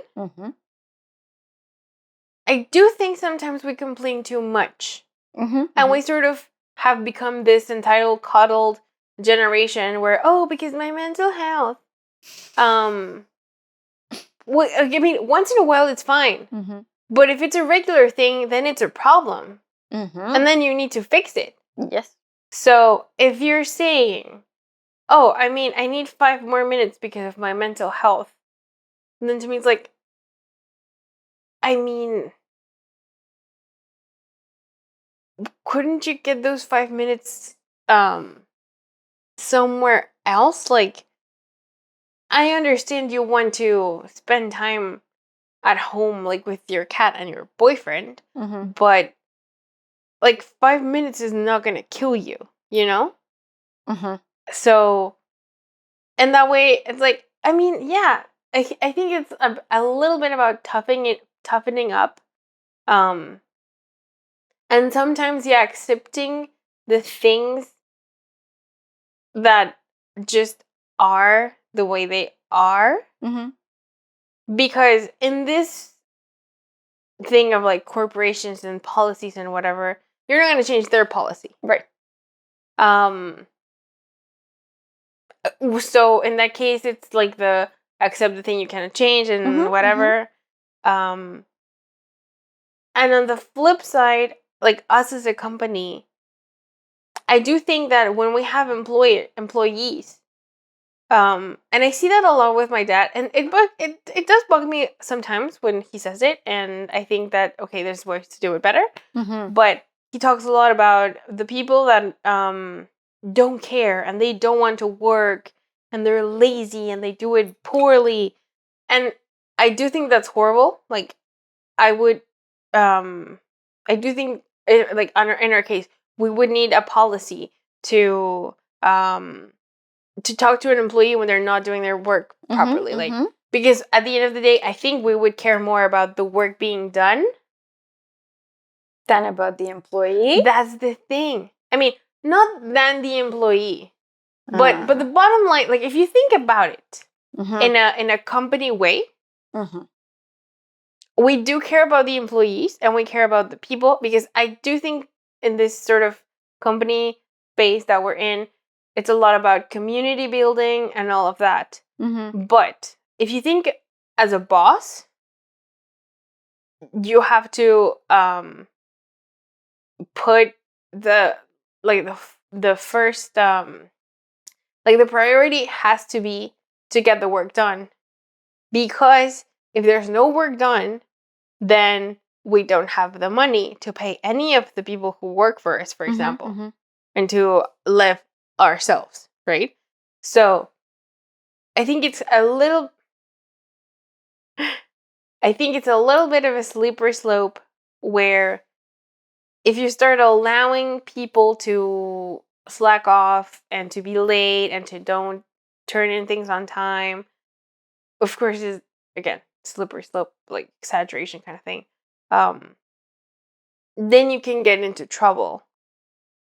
I do think sometimes we complain too much. And we sort of have become this entitled, coddled generation where, oh, because my mental health. Well, I mean, once in a while it's fine. But if it's a regular thing, then it's a problem. And then you need to fix it. Yes. So if you're saying, oh, I mean, I need 5 more minutes because of my mental health, and then to me it's like, I mean, couldn't you get those 5 minutes somewhere else? Like, I understand you want to spend time at home, like with your cat and your boyfriend, but like 5 minutes is not gonna kill you, you know? So, and that way, it's like, I mean, yeah, I think it's a little bit about toughening up, and sometimes, yeah, accepting the things that just are the way they are, because in this thing of like corporations and policies and whatever, you're not going to change their policy, right? So in that case, it's like the accept the thing you cannot change and whatever. And on the flip side, like us as a company, I do think that when we have employees, and I see that a lot with my dad, and it does bug me sometimes when he says it, and I think that, okay, there's ways to do it better. But he talks a lot about the people that don't care and they don't want to work and they're lazy and they do it poorly, and I do think that's horrible. Like, I would, I do think, like in our case, we would need a policy to talk to an employee when they're not doing their work properly. Like, because at the end of the day, I think we would care more about the work being done than about the employee. That's the thing. I mean, not than the employee, but the bottom line, like, if you think about it in a company way, we do care about the employees and we care about the people, because I do think in this sort of company space that we're in, it's a lot about community building and all of that. But if you think as a boss, you have to put the first like the priority has to be to get the work done, because if there's no work done, then we don't have the money to pay any of the people who work for us, for example, and to live ourselves, right? So I think it's a little bit of a slippery slope where if you start allowing people to slack off and to be late and to don't turn in things on time, of course, is again slippery slope, like exaggeration kind of thing. Then you can get into trouble.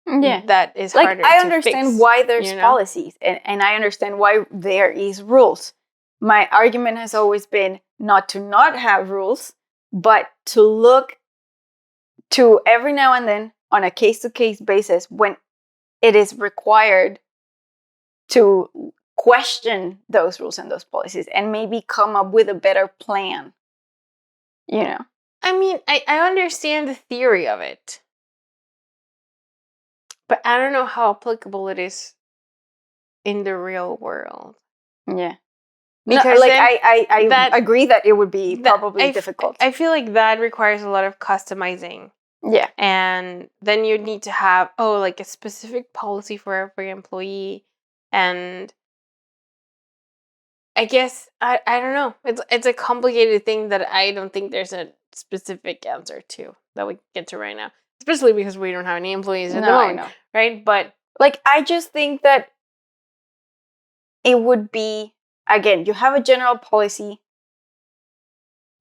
Yeah, that is like, harder. I to understand fix, why there's policies, and I understand why there is rules. My argument has always been not to not have rules, but to look to every now and then on a case-to-case basis when it is required to question those rules and those policies and maybe come up with a better plan. You know? I mean, I understand the theory of it, but I don't know how applicable it is in the real world. Yeah. Because I agree that it would be probably difficult. I feel like that requires a lot of customizing. Yeah. And then you'd need to have, like a specific policy for every employee. And I guess, I don't know. It's a complicated thing that I don't think there's a specific answer to that we get to right now. especially because we don't have any employees at the No, I moment, know. right? But Like, I just think that it would be, again, you have a general policy,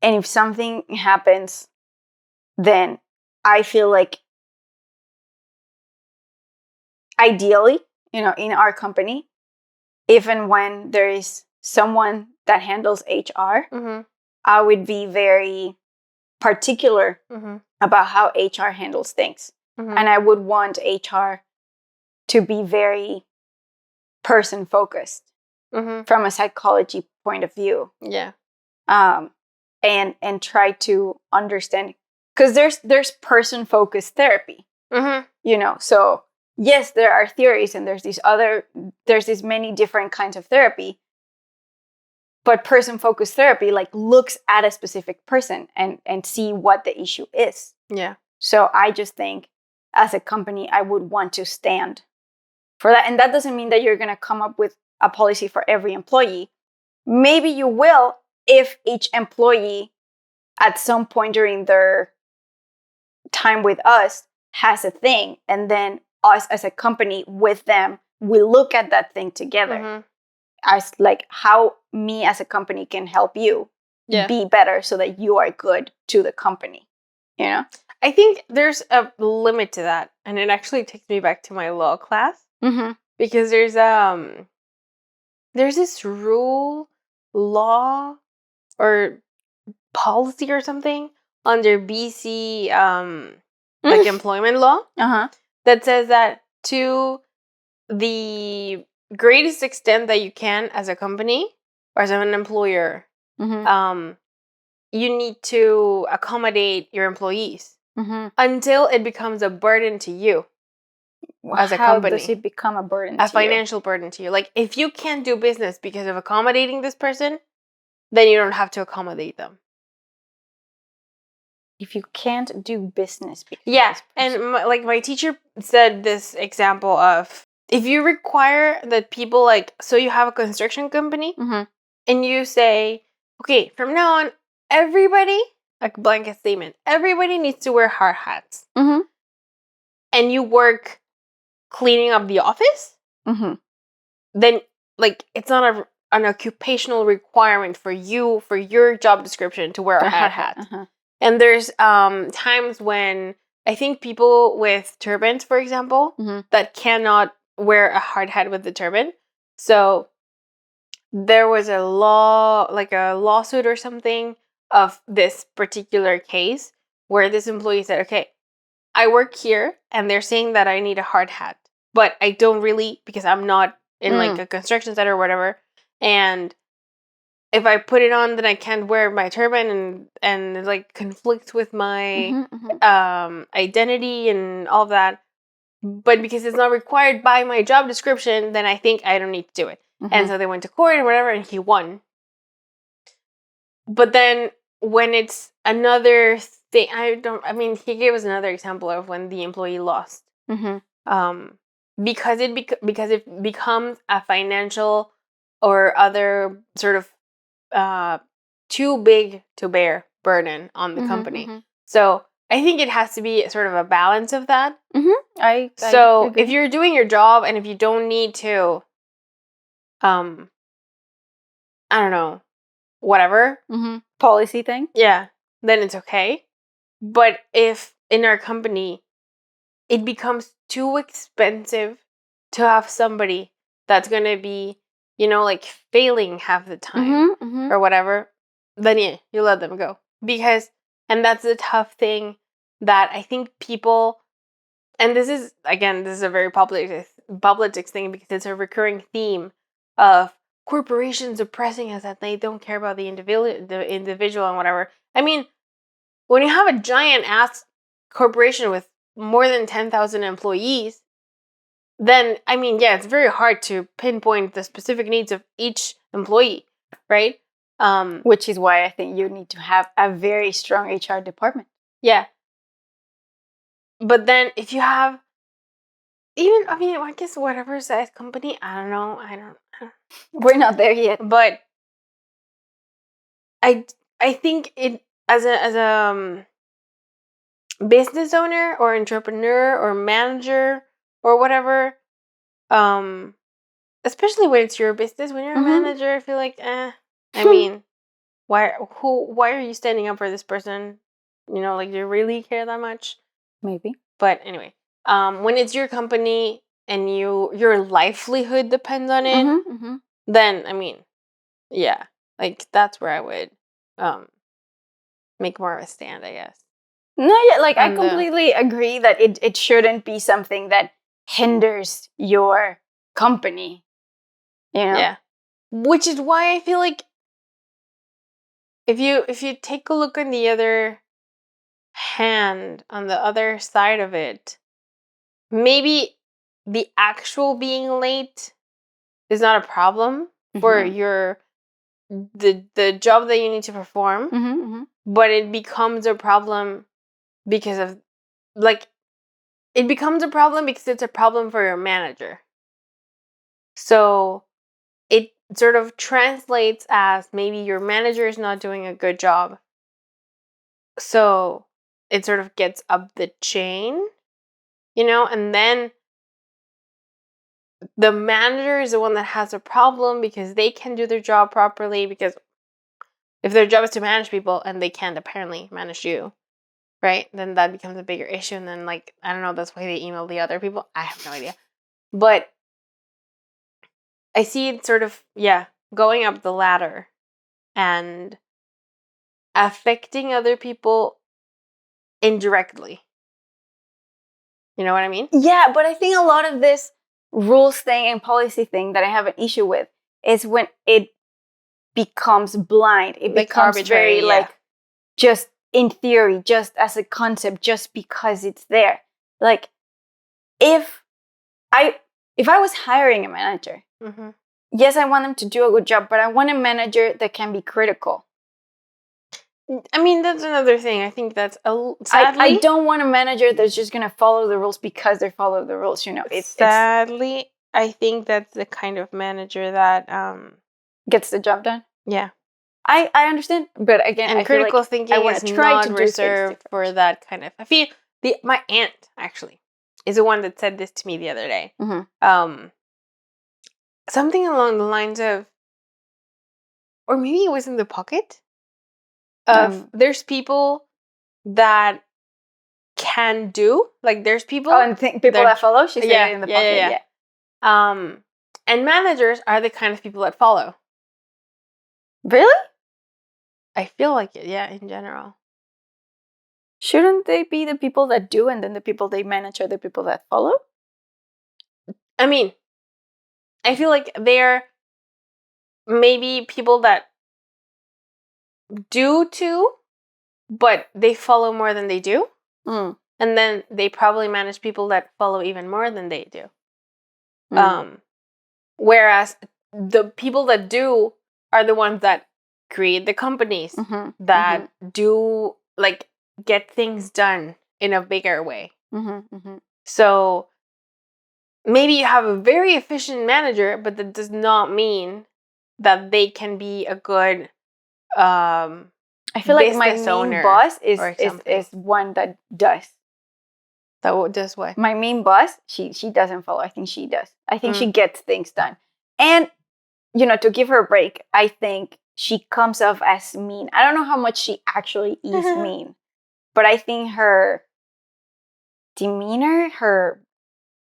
and if something happens, then I feel like ideally, in our company, even when there is someone that handles HR, I would be very particular about how HR handles things. And I would want HR to be very person focused from a psychology point of view. Yeah. And try to understand, because there's person focused therapy. So yes, there are theories, and there's these many different kinds of therapy. But person focused therapy like looks at a specific person and see what the issue is. Yeah. So I just think, as a company, I would want to stand for that. And that doesn't mean that you're going to come up with a policy for every employee. Maybe you will, if each employee at some point during their time with us has a thing, and then us as a company with them, we look at that thing together as like how me as a company can help you be better so that you are good to the company. I think there's a limit to that, and it actually takes me back to my law class because there's this rule, law, or policy or something under BC like employment law that says that to the greatest extent that you can as a company or as an employer, you need to accommodate your employees until it becomes a burden to you as a company. How does it become a burden? A financial burden to you. Like, if you can't do business because of accommodating this person, then you don't have to accommodate them. If you can't do business because and my teacher said this example of, if you require that people, like, so you have a construction company and you say, okay, from now on, everybody, like blanket statement, everybody needs to wear hard hats. And you work cleaning up the office, then like it's not an occupational requirement for you, for your job description, to wear a hard hat. And there's times when I think people with turbans, for example, that cannot wear a hard hat with the turban. So there was a lawsuit or something of this particular case where this employee said, okay, I work here and they're saying that I need a hard hat, but I don't really, because I'm not in like a construction site or whatever. And if I put it on, then I can't wear my turban and it like conflicts with my identity and all that. But because it's not required by my job description, then I think I don't need to do it. And so they went to court and whatever, and he won. But then when it's another thing, he gave us another example of when the employee lost. Because it becomes a financial or other sort of too big to bear burden on the company. So I think it has to be sort of a balance of that. I agree. If you're doing your job and if you don't need to, I don't know, whatever policy thing, then it's okay. But if in our company it becomes too expensive to have somebody that's gonna be, like failing half the time or whatever, then you let them go. And that's the tough thing that I think people, and this is a very politics thing, because it's a recurring theme of corporations oppressing us, that they don't care about the individual and whatever. I mean, when you have a giant ass corporation with more than 10,000 employees, then, it's very hard to pinpoint the specific needs of each employee, right? Which is why I think you need to have a very strong HR department. Yeah. But then if you have, I guess whatever size company, I don't know. We're not there yet. But I think it as a business owner or entrepreneur or manager or whatever, especially when it's your business, when you're a manager, I feel like, I mean, why are you standing up for this person? You know, like, do you really care that much? Maybe. But anyway, when it's your company and your livelihood depends on it, then, I mean, yeah, like, that's where I would make more of a stand, I guess. No, yeah, like, I completely agree that it shouldn't be something that hinders your company, you know? Yeah. Which is why I feel like if you take a look on the other hand, on the other side of it, maybe the actual being late is not a problem for the job that you need to perform, but it becomes a problem because of, like, it becomes a problem because it's a problem for your manager. So it sort of translates as maybe your manager is not doing a good job. So it sort of gets up the chain, and then the manager is the one that has a problem because they can do their job properly, because if their job is to manage people and they can't apparently manage you, right? Then that becomes a bigger issue. And then, like, I don't know, that's why they email the other people. I have no idea. But I see it sort of, going up the ladder and affecting other people indirectly. You know what I mean? Yeah, but I think a lot of this rules thing and policy thing that I have an issue with is when it becomes blind. It Like becomes arbitrary, very like just in theory, just as a concept, just because it's there. Like, if I was hiring a manager, yes, I want them to do a good job, but I want a manager that can be critical. I mean, that's another thing. I think that's sadly, I don't want a manager that's just gonna follow the rules because they follow the rules. Sadly, I think that's the kind of manager that gets the job done. Yeah, I understand, but again, and I critical feel like thinking is not reserved for that kind of. I feel my aunt actually is the one that said this to me the other day. Something along the lines of, or maybe it was in the pocket of, there's people that can do, like, there's people. Oh, and people that follow. She said it in the pocket. Yeah. And managers are the kind of people that follow. Really? I feel like it. Yeah, in general. Shouldn't they be the people that do, and then the people they manage are the people that follow? I mean, I feel like they're maybe people that do too, but they follow more than they do. And then they probably manage people that follow even more than they do. Whereas the people that do are the ones that create the companies that do, like, get things done in a bigger way. So maybe you have a very efficient manager, but that does not mean that they can be a good I feel like my main boss is one that does. That does what? My main boss, she doesn't follow. I think she does. I think she gets things done. And, to give her a break, I think she comes off as mean. I don't know how much she actually is mean, but I think her demeanor, her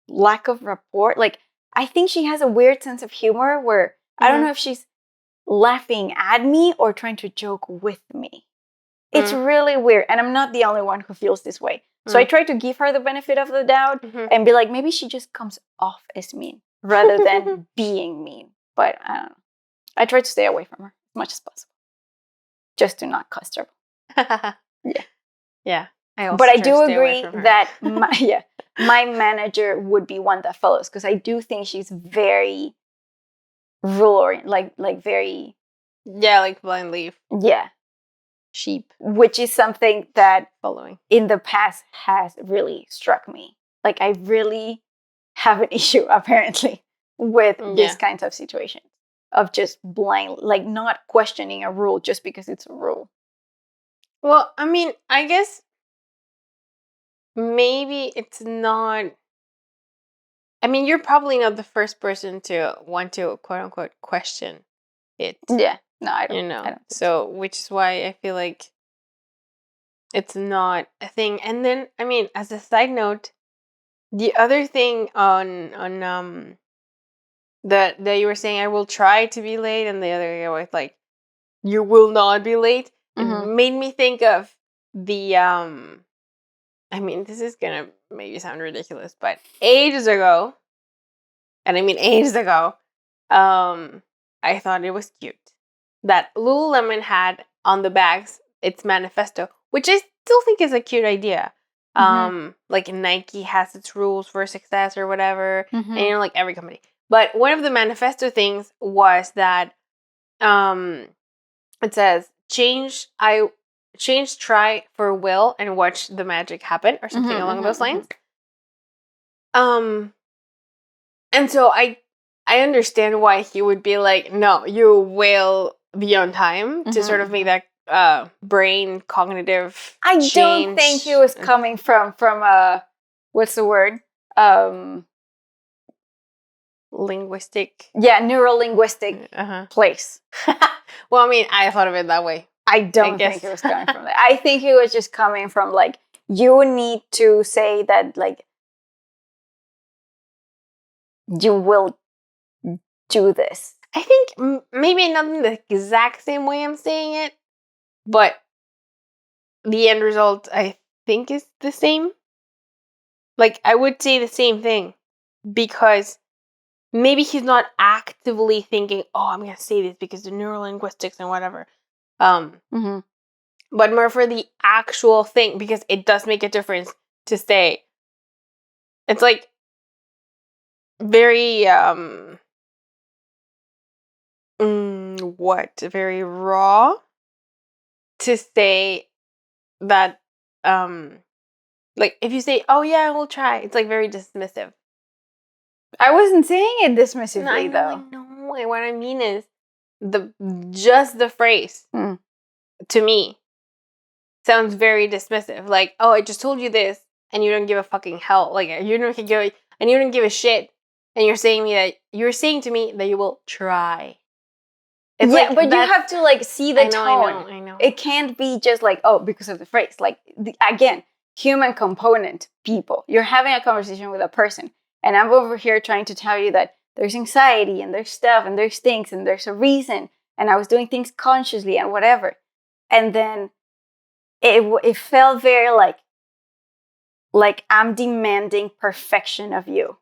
lack of rapport, like, I think she has a weird sense of humor where I don't know if she's laughing at me or trying to joke with me. It's really weird. And I'm not the only one who feels this way. So I try to give her the benefit of the doubt and be like, maybe she just comes off as mean rather than being mean. But I don't know. I try to stay away from her as much as possible, just to not cause trouble. Yeah. But I do agree that my manager would be one that follows, because I do think she's very rule-oriented, like very... Yeah, like blind leaf. Yeah. Sheep. Which is something that following in the past has really struck me. Like, I really have an issue, apparently, with these kinds of situations of just blind, like, not questioning a rule just because it's a rule. Well, I mean, I guess maybe it's not. I mean, you're probably not the first person to want to quote unquote question it. Yeah. No, I don't. You know. I don't So, which is why I feel like it's not a thing. And then, I mean, as a side note, the other thing on that you were saying, I will try to be late, and the other guy was like, you will not be late. It made me think of the I mean, this is gonna maybe sound ridiculous, but ages ago, and I mean ages ago, I thought it was cute that Lululemon had on the bags its manifesto, which I still think is a cute idea. Like Nike has its rules for success or whatever, and you know, like every company. But one of the manifesto things was that it says change try for will and watch the magic happen, or something along those lines. And so I understand why he would be like, no, you will be on time, to sort of make that brain cognitive I don't think he was coming from what's the word? Linguistic. Yeah, neuro-linguistic place. Well, I mean, I thought of it that way. I don't think it was coming from that. I think it was just coming from like, you need to say that like you will do this. I think maybe not in the exact same way I'm saying it, but the end result I think is the same. Like, I would say the same thing, because maybe he's not actively thinking, oh, I'm going to say this because the neurolinguistics and whatever. But more for the actual thing, because it does make a difference to say. It's like very, very raw to say that, like, if you say, oh yeah, we'll try, it's like very dismissive. I wasn't saying it dismissively, though. I know. What I mean is, just the phrase, to me, sounds very dismissive. Like, oh, I just told you this, and you don't give a fucking hell. Like, you don't give a shit, and you're saying to me that you will try. It's yeah, like, but you have to like see the tone. I know. It can't be just like, oh, because of the phrase. Like, again, human component, people. You're having a conversation with a person, and I'm over here trying to tell you that there's anxiety and there's stuff and there's things and there's a reason, and I was doing things consciously and whatever. And then it felt very like I'm demanding perfection of you.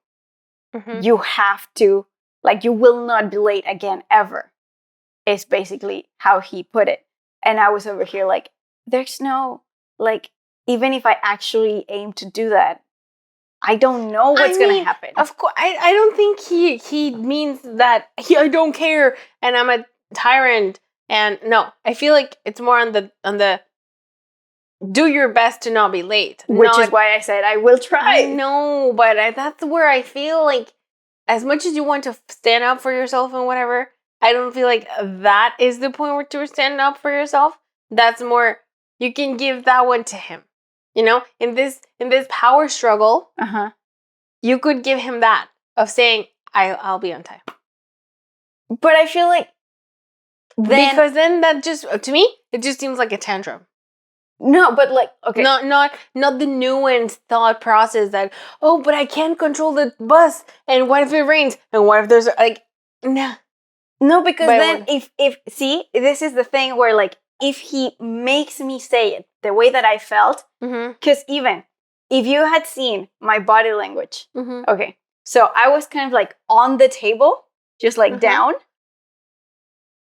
You have to, like, you will not be late again ever, is basically how he put it. And I was over here like, there's no, like, even if I actually aim to do that, I don't know what's going to happen. Of course, I don't think he means that I don't care and I'm a tyrant. And no, I feel like it's more on the do your best to not be late. Which is why I said I will try. I know, but that's where I feel like, as much as you want to stand up for yourself and whatever, I don't feel like that is the point where to stand up for yourself. That's more, you can give that one to him. You know, in this power struggle, you could give him that of saying, I'll be on time. But I feel like because then that just, to me, it just seems like a tantrum. No, but like, okay. Not the nuanced thought process that, oh, but I can't control the bus, and what if it rains, and what if there's like, nah. No, because but then if see, this is the thing where like, if he makes me say it the way that I felt, because even if you had seen my body language, okay, so I was kind of like on the table, just like down,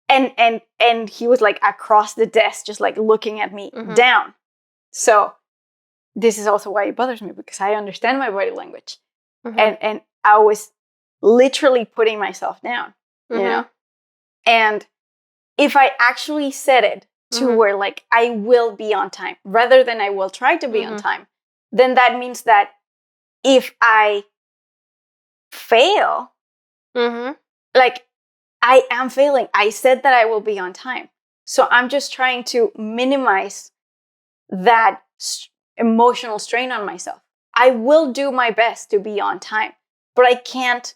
and he was like across the desk, just like looking at me down. So this is also why it bothers me, because I understand my body language, and I was literally putting myself down, you know, and if I actually said it to where like I will be on time rather than I will try to be on time, then that means that if I fail, like I am failing. I said that I will be on time. So I'm just trying to minimize that emotional strain on myself. I will do my best to be on time, but I can't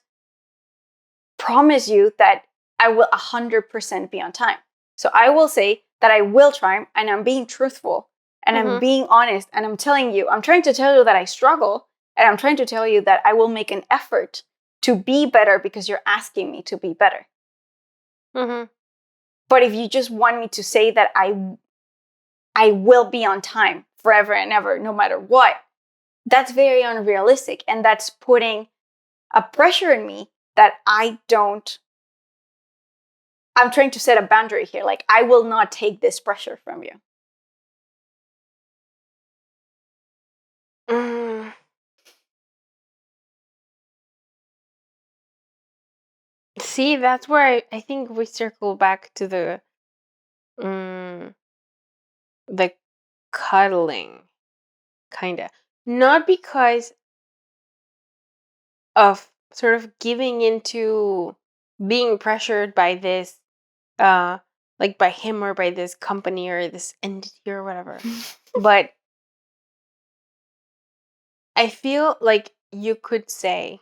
promise you that I will 100% be on time. So I will say that I will try, and I'm being truthful, and I'm being honest, and I'm trying to tell you that I struggle, and I'm trying to tell you that I will make an effort to be better because you're asking me to be better. But if you just want me to say that I will be on time forever and ever, no matter what, that's very unrealistic. And that's putting a pressure in me that I'm trying to set a boundary here. Like, I will not take this pressure from you. See, that's where I think we circle back to the cuddling, kind of. Not because of sort of giving into being pressured by this, like by him or by this company or this entity or whatever. But I feel like you could say,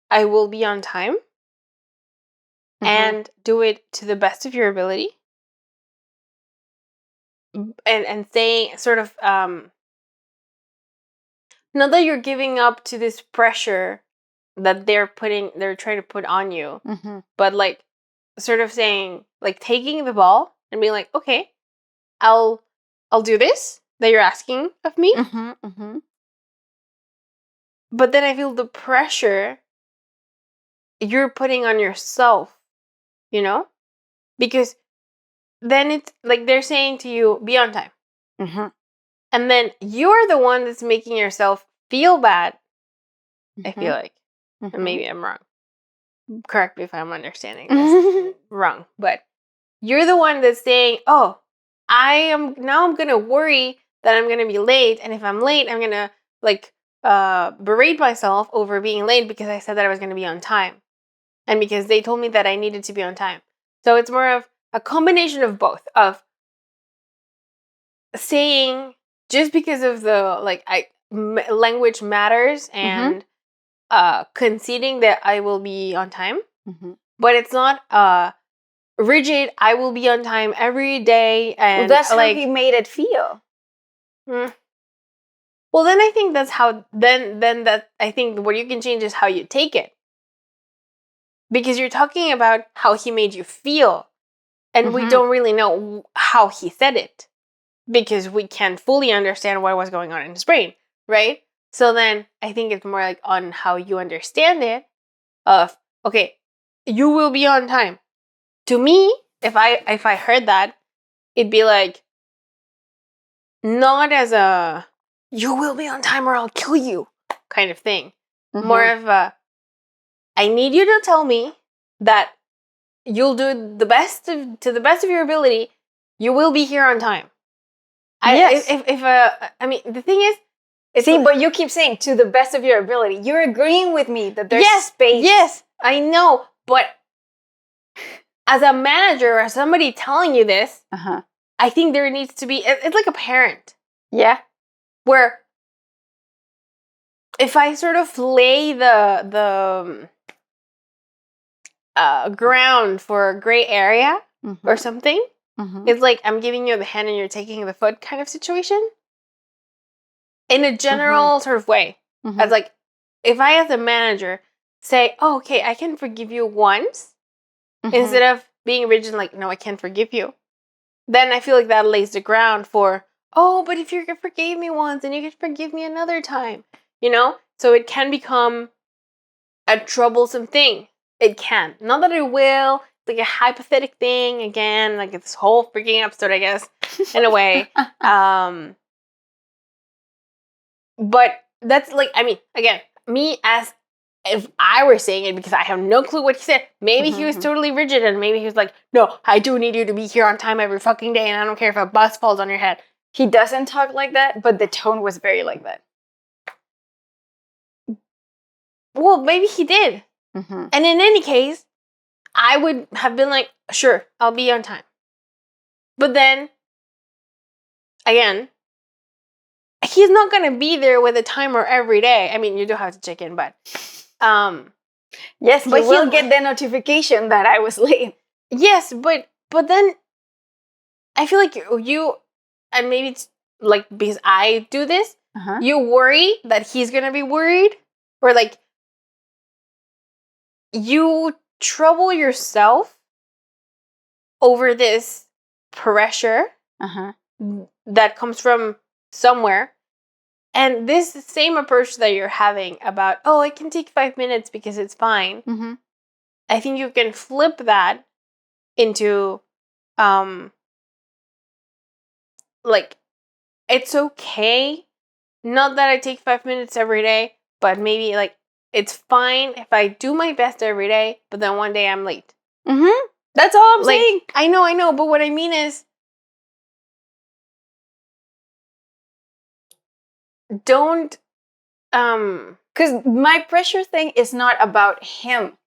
I will be on time and do it to the best of your ability. And saying sort of, not that you're giving up to this pressure that they're trying to put on you, but like sort of saying, like taking the ball and being like, okay, I'll do this that you're asking of me. But then I feel the pressure you're putting on yourself, because then it's like they're saying to you, be on time. And then you're the one that's making yourself feel bad. I feel like. And maybe I'm wrong. Correct me if I'm understanding this wrong. But you're the one that's saying, oh, I'm going to worry that I'm going to be late. And if I'm late, I'm going to like berate myself over being late because I said that I was going to be on time. And because they told me that I needed to be on time. So it's more of a combination of both, of saying just because of the language matters and conceding that I will be on time, but it's not rigid. I will be on time every day, and that's how he made it feel. Well, then I think that's how. Then that I think what you can change is how you take it, because you're talking about how he made you feel, and we don't really know how he said it, because we can't fully understand what was going on in his brain, right? So then I think it's more like on how you understand it of, okay, you will be on time. To me, if I heard that, it'd be like, not as a, you will be on time or I'll kill you kind of thing. More of a, I need you to tell me that you'll do the best to the best of your ability. You will be here on time. Yes. I mean, the thing is, but you keep saying to the best of your ability. You're agreeing with me that there's space. Yes, I know. But as a manager or somebody telling you this, I think there needs to be, it's like a parent. Yeah. Where if I sort of lay the ground for a gray area or something, it's like I'm giving you the hand and you're taking the foot kind of situation. In a general sort of way. As like, if I as a manager say, oh, okay, I can forgive you once, instead of being rigid like, no, I can't forgive you, then I feel like that lays the ground for, oh, but if you forgave me once, then you can forgive me another time, So it can become a troublesome thing. It can. Not that it will. It's like a hypothetical thing, again, like this whole freaking episode, I guess, in a way. But that's like, I mean, again, me as if I were saying it, because I have no clue what he said. Maybe he was totally rigid, and maybe he was like, no, I do need you to be here on time every fucking day, and I don't care if a bus falls on your head. He doesn't talk like that, but the tone was very like that. Well, maybe he did. And in any case, I would have been like, sure, I'll be on time. But then, again, he's not gonna be there with a timer every day. I mean, you do have to check in, but yes, but you will get the notification that I was late. Yes, but then I feel like you and maybe it's like because I do this, you worry that he's gonna be worried, or like you trouble yourself over this pressure that comes from somewhere. And this same approach that you're having about, oh, I can take 5 minutes because it's fine. I think you can flip that into, like, it's okay. Not that I take 5 minutes every day, but maybe, like, it's fine if I do my best every day, but then one day I'm late. That's all I'm saying. I know. But what I mean is, don't, because my pressure thing is not about him.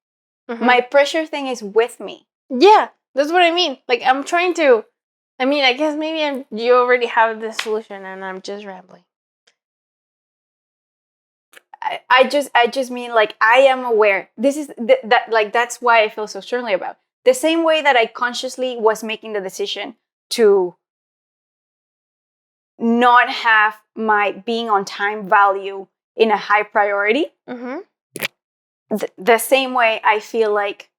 My pressure thing is with me. Yeah, that's what I mean. Like, I'm trying to, I mean, I guess maybe you already have the solution and I'm just rambling. I just mean, like, I am aware. This is that like that's why I feel so strongly about. The same way that I consciously was making the decision to not have my being on time value in a high priority. The same way I feel like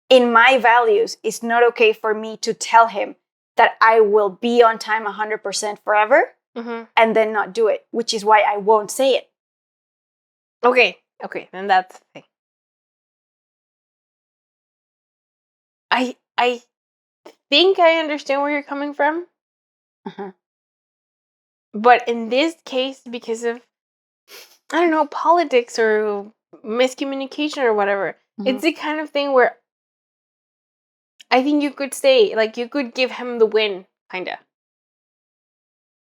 in my values, it's not okay for me to tell him that I will be on time 100% forever and then not do it, which is why I won't say it. Okay, then that's the thing. I think I understand where you're coming from. But in this case, because of, I don't know, politics or miscommunication or whatever, it's the kind of thing where I think you could say, like, you could give him the win, kinda.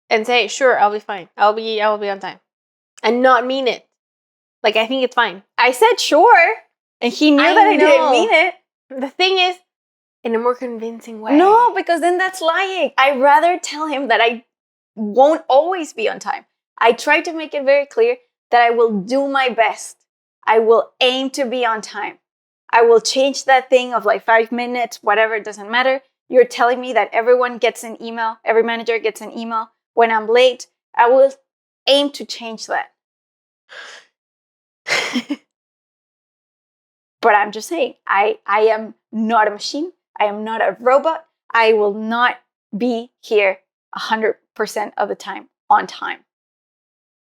And say, sure, I'll be fine. I'll be on time. And not mean it. Like, I think it's fine. I said sure, and he knew that I didn't mean it. The thing is, in a more convincing way. No, because then that's lying. I'd rather tell him that I won't always be on time. I try to make it very clear that I will do my best. I will aim to be on time. I will change that thing of like 5 minutes, whatever, it doesn't matter. You're telling me that everyone gets an email, every manager gets an email when I'm late. I will aim to change that. But I'm just saying, I am not a machine. I am not a robot. I will not be here 100% of the time on time.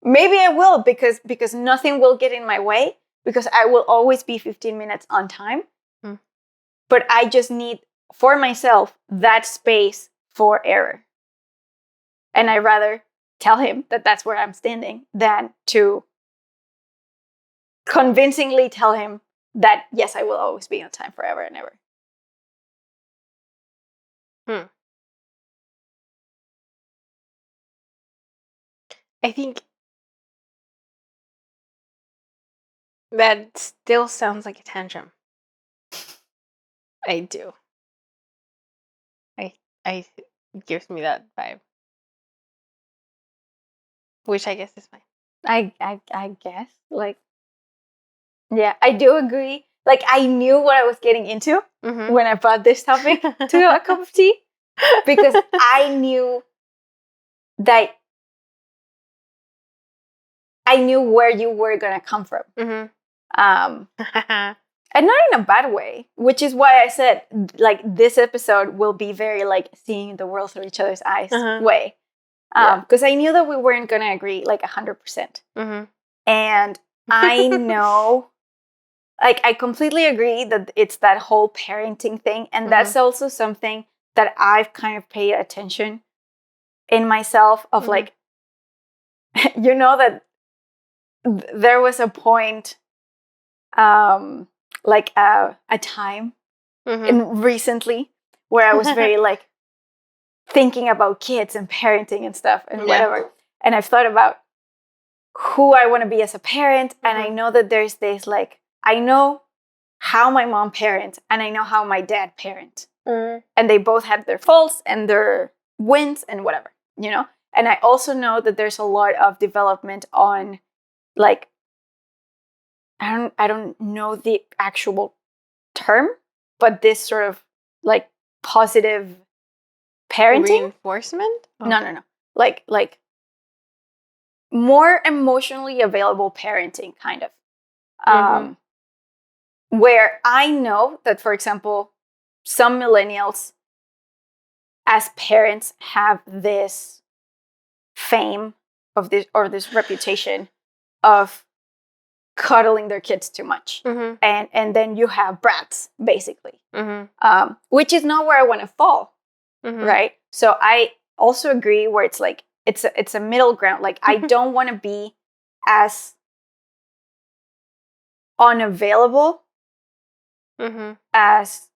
Maybe I will because nothing will get in my way, because I will always be 15 minutes on time. But I just need, for myself, that space for error. And I'd rather tell him that that's where I'm standing than to convincingly tell him that, yes, I will always be on time forever and ever. I think that still sounds like a tantrum. I do. I gives me that vibe. Which I guess is fine. I guess. Like, yeah, I do agree. Like, I knew what I was getting into when I brought this topic to a cup of tea, because I knew that I knew where you were going to come from. And not in a bad way, which is why I said, like, this episode will be very, like, seeing the world through each other's eyes way. Because I knew that we weren't going to agree, like, 100%. And I know, like, I completely agree that it's that whole parenting thing. And that's also something that I've kind of paid attention in myself of, like, you know, that there was a point, like a time in recently where I was very like thinking about kids and parenting and stuff and whatever. And I've thought about who I want to be as a parent. And I know that there's this, like, I know how my mom parents and I know how my dad parent. And they both had their faults and their wins and whatever, you know? And I also know that there's a lot of development on, like, I don't know the actual term, but this sort of like positive parenting. Reinforcement? Oh. No. Like more emotionally available parenting, kind of. Where I know that, for example, some millennials as parents have this fame of this, or this reputation of cuddling their kids too much. And then you have brats, basically, which is not where I want to fall, right? So I also agree where it's like, it's a middle ground. Like, I don't want to be as unavailable as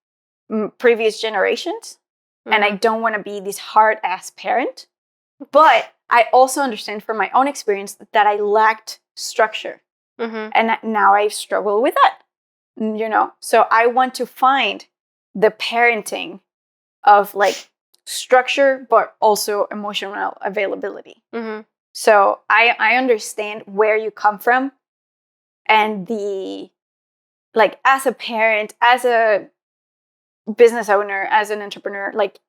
previous generations, and I don't want to be this hard ass parent, but I also understand from my own experience that I lacked structure, and now I struggle with that, you know. So I want to find the parenting of like structure, but also emotional availability. So I understand where you come from, and the, like, as a parent, as a business owner, as an entrepreneur, like,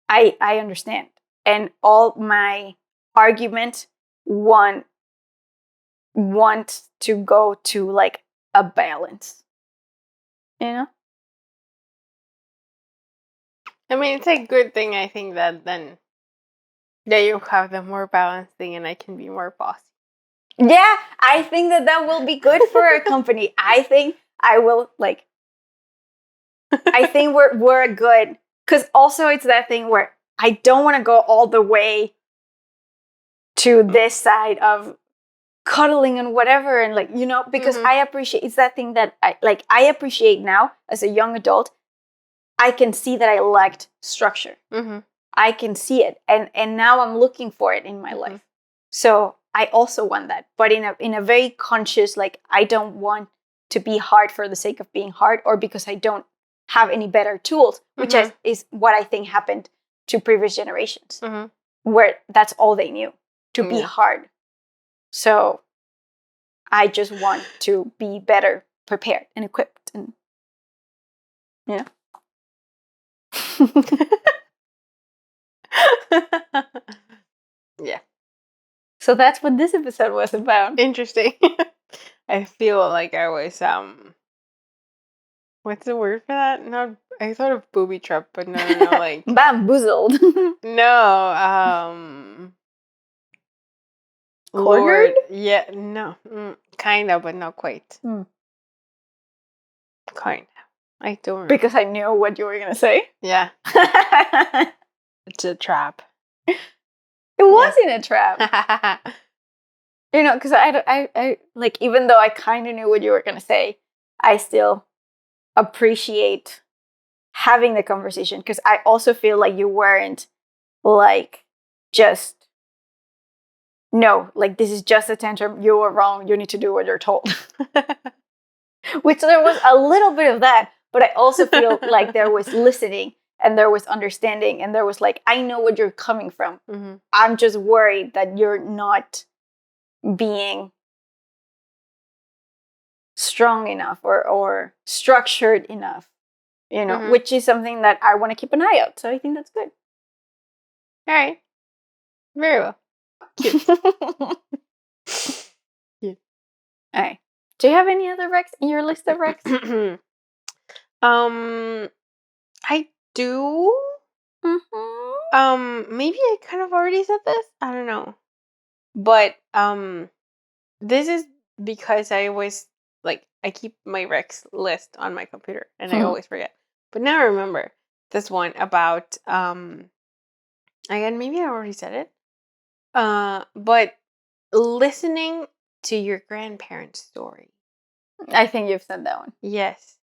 I understand. And all my argument want to go to like a balance, you know? I mean, it's a good thing, I think, that then that you have the more balanced thing and I can be more bossy. Yeah, I think that will be good for our company. I think I will, like, I think we're good, because also it's that thing where I don't want to go all the way to this side of cuddling and whatever, and like, you know, because I appreciate, it's that thing that I appreciate now as a young adult. I can see that I lacked structure. I can see it, and now I'm looking for it in my life. So I also want that, but in a very conscious, like, I don't want to be hard for the sake of being hard, or because I don't have any better tools, which is what I think happened to previous generations, where that's all they knew, to be hard. So I just want to be better prepared and equipped, and, you know. Yeah. So that's what this episode was about. Interesting. I feel like I was what's the word for that? No, I thought of booby trap, but no, like bamboozled. No, Cornered? Lord, yeah, no, kind of, but not quite. Kind of. I don't remember. Because I knew what you were gonna say. Yeah. It's a trap. It wasn't a trap. You know, because I like, even though I kind of knew what you were gonna say, I still appreciate having the conversation, because I also feel like you weren't like just, no, like, this is just a tantrum, you were wrong, you need to do what you're told. Which there was a little bit of that, but I also feel like there was listening, and there was understanding, and there was like, I know what you're coming from. I'm just worried that you're not being strong enough or structured enough, you know, which is something that I want to keep an eye out. So I think that's good. All right. Very well. Cute. Cute. All right. Do you have any other Rex in your list of Rex? I do. Maybe I kind of already said this. I don't know. But this is because I was like, I keep my Rex list on my computer and I always forget. But now I remember this one about again, maybe I already said it. But listening to your grandparents' story. I think you've said that one. Yes.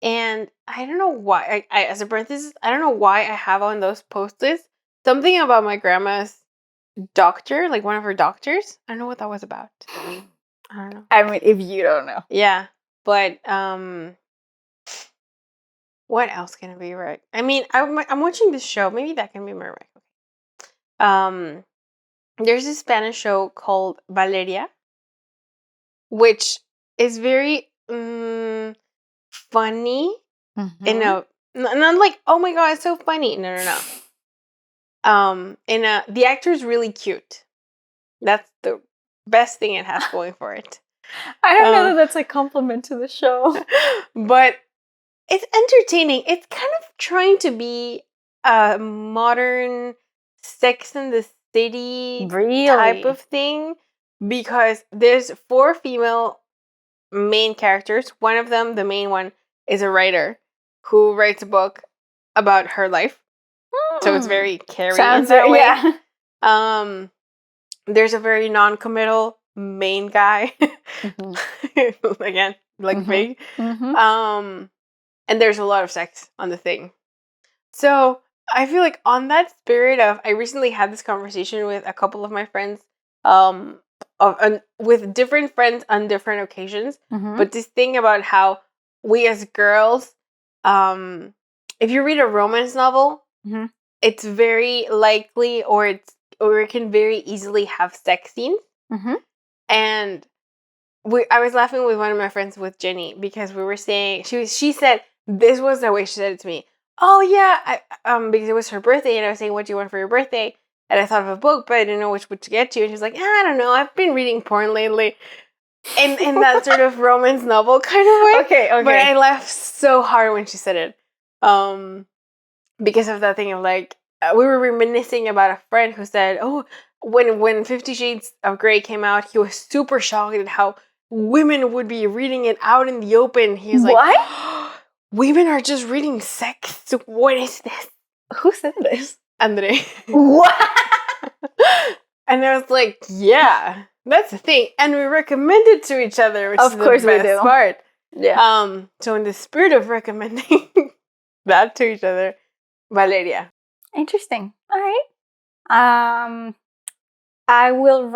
And I don't know why, I as a parenthesis, I don't know why I have on those post-its something about my grandma's doctor, like one of her doctors. I don't know what that was about. I don't know. I mean, if you don't know. Yeah. But what else can it be, right? I mean, I'm watching this show. Maybe that can be my right. there's a Spanish show called Valeria, which is very funny. In a not like, oh my god, it's so funny. No. The actor is really cute. That's the best thing it has going for it. I don't know that that's a compliment to the show. But it's entertaining. It's kind of trying to be a modern Sex and the City type of thing, because there's 4 female main characters. One of them, the main one, is a writer who writes a book about her life. So it's very caring in that way. Yeah. There's a very non-committal main guy. Again, like big. And there's a lot of sex on the thing. So I feel like on that spirit of, I recently had this conversation with a couple of my friends, with different friends on different occasions. But this thing about how we as girls, if you read a romance novel, it's very likely, or it can very easily have sex scenes. And I was laughing with one of my friends, with Jenny, because we were saying, she said, this was the way she said it to me. Oh yeah, because it was her birthday, and I was saying, what do you want for your birthday? And I thought of a book, but I didn't know which book to get to. And she was like, I don't know, I've been reading porn lately. In that sort of romance novel kind of way. Okay. But I laughed so hard when she said it. Because of that thing of like, we were reminiscing about a friend who said, oh, when 50 Shades of Grey came out, he was super shocked at how women would be reading it out in the open. He's like, what? Women are just reading sex? What is this? Who said this? Andre. What? And I was like, yeah, that's the thing. And we recommend it to each other, which is the best part. Yeah. So in the spirit of recommending that to each other, Valeria. Interesting. All right. I will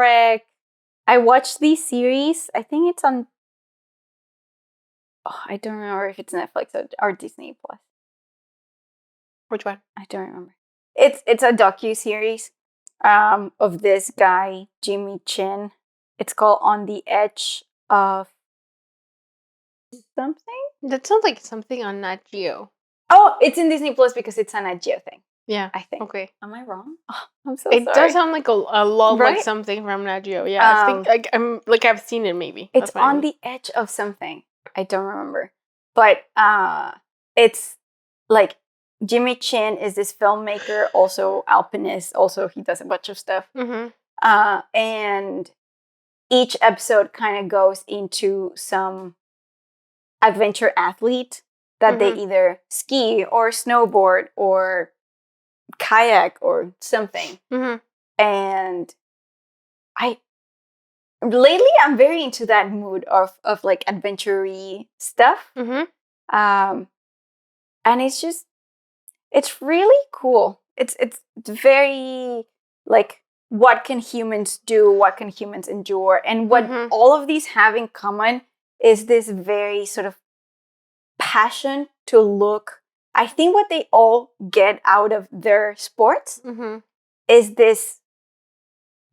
I watched this series. I think it's on. Oh, I don't remember if it's Netflix or Disney Plus. Which one? I don't remember. It's a docu-series of this guy, Jimmy Chin. It's called On the Edge of something? That sounds like something on Nat Geo. Oh, it's in Disney Plus because it's a Nat Geo thing. Yeah. I think. Okay. Am I wrong? Oh, I'm so sorry. It does sound like a lot like something from Nat Geo. Yeah. I think I've seen it maybe. It's On the Edge of something. I don't remember. But it's like Jimmy Chin is this filmmaker, also alpinist, also he does a bunch of stuff. And each episode kind of goes into some adventure athlete that they either ski or snowboard or kayak or something. And lately I'm very into that mood of like adventure-y stuff. And it's really cool. It's very like, what can humans do? What can humans endure? And what all of these have in common is this very sort of passion to look. I think what they all get out of their sports is this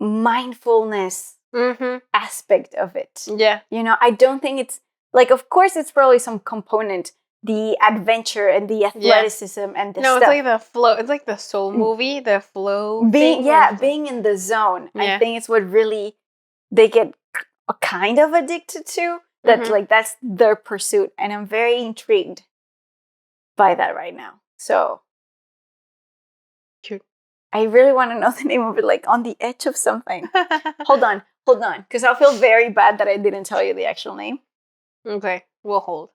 mindfulness aspect of it. Yeah. You know, I don't think it's like, of course, it's probably some component, the adventure and the athleticism and the stuff. No, it's like the flow. It's like the Soul movie, the flow being in the zone. Yeah. I think it's what really they get kind of addicted to. That like that's their pursuit, and I'm very intrigued by that right now. So, I really want to know the name of it. Like On the Edge of something. Hold on, because I'll feel very bad that I didn't tell you the actual name. Okay, we'll hold.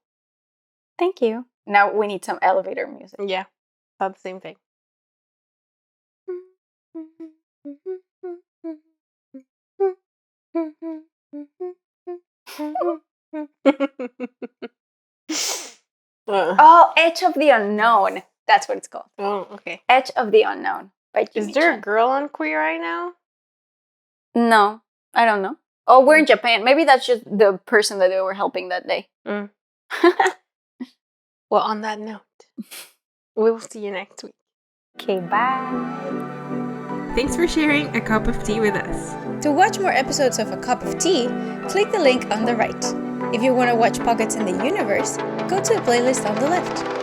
Thank you. Now we need some elevator music. Yeah, about the same thing. Oh, Edge of the Unknown. That's what it's called. Oh, okay. Edge of the Unknown by Jimmy Is there Chin. a girl on Queer Eye now? No, I don't know. Oh, we're in Japan. Maybe that's just the person that they were helping that day. Well, on that note, we will see you next week. Okay, bye. Thanks for sharing a cup of tea with us. To watch more episodes of A Cup of Tea, click the link on the right. If you want to watch Pockets in the Universe, go to the playlist on the left.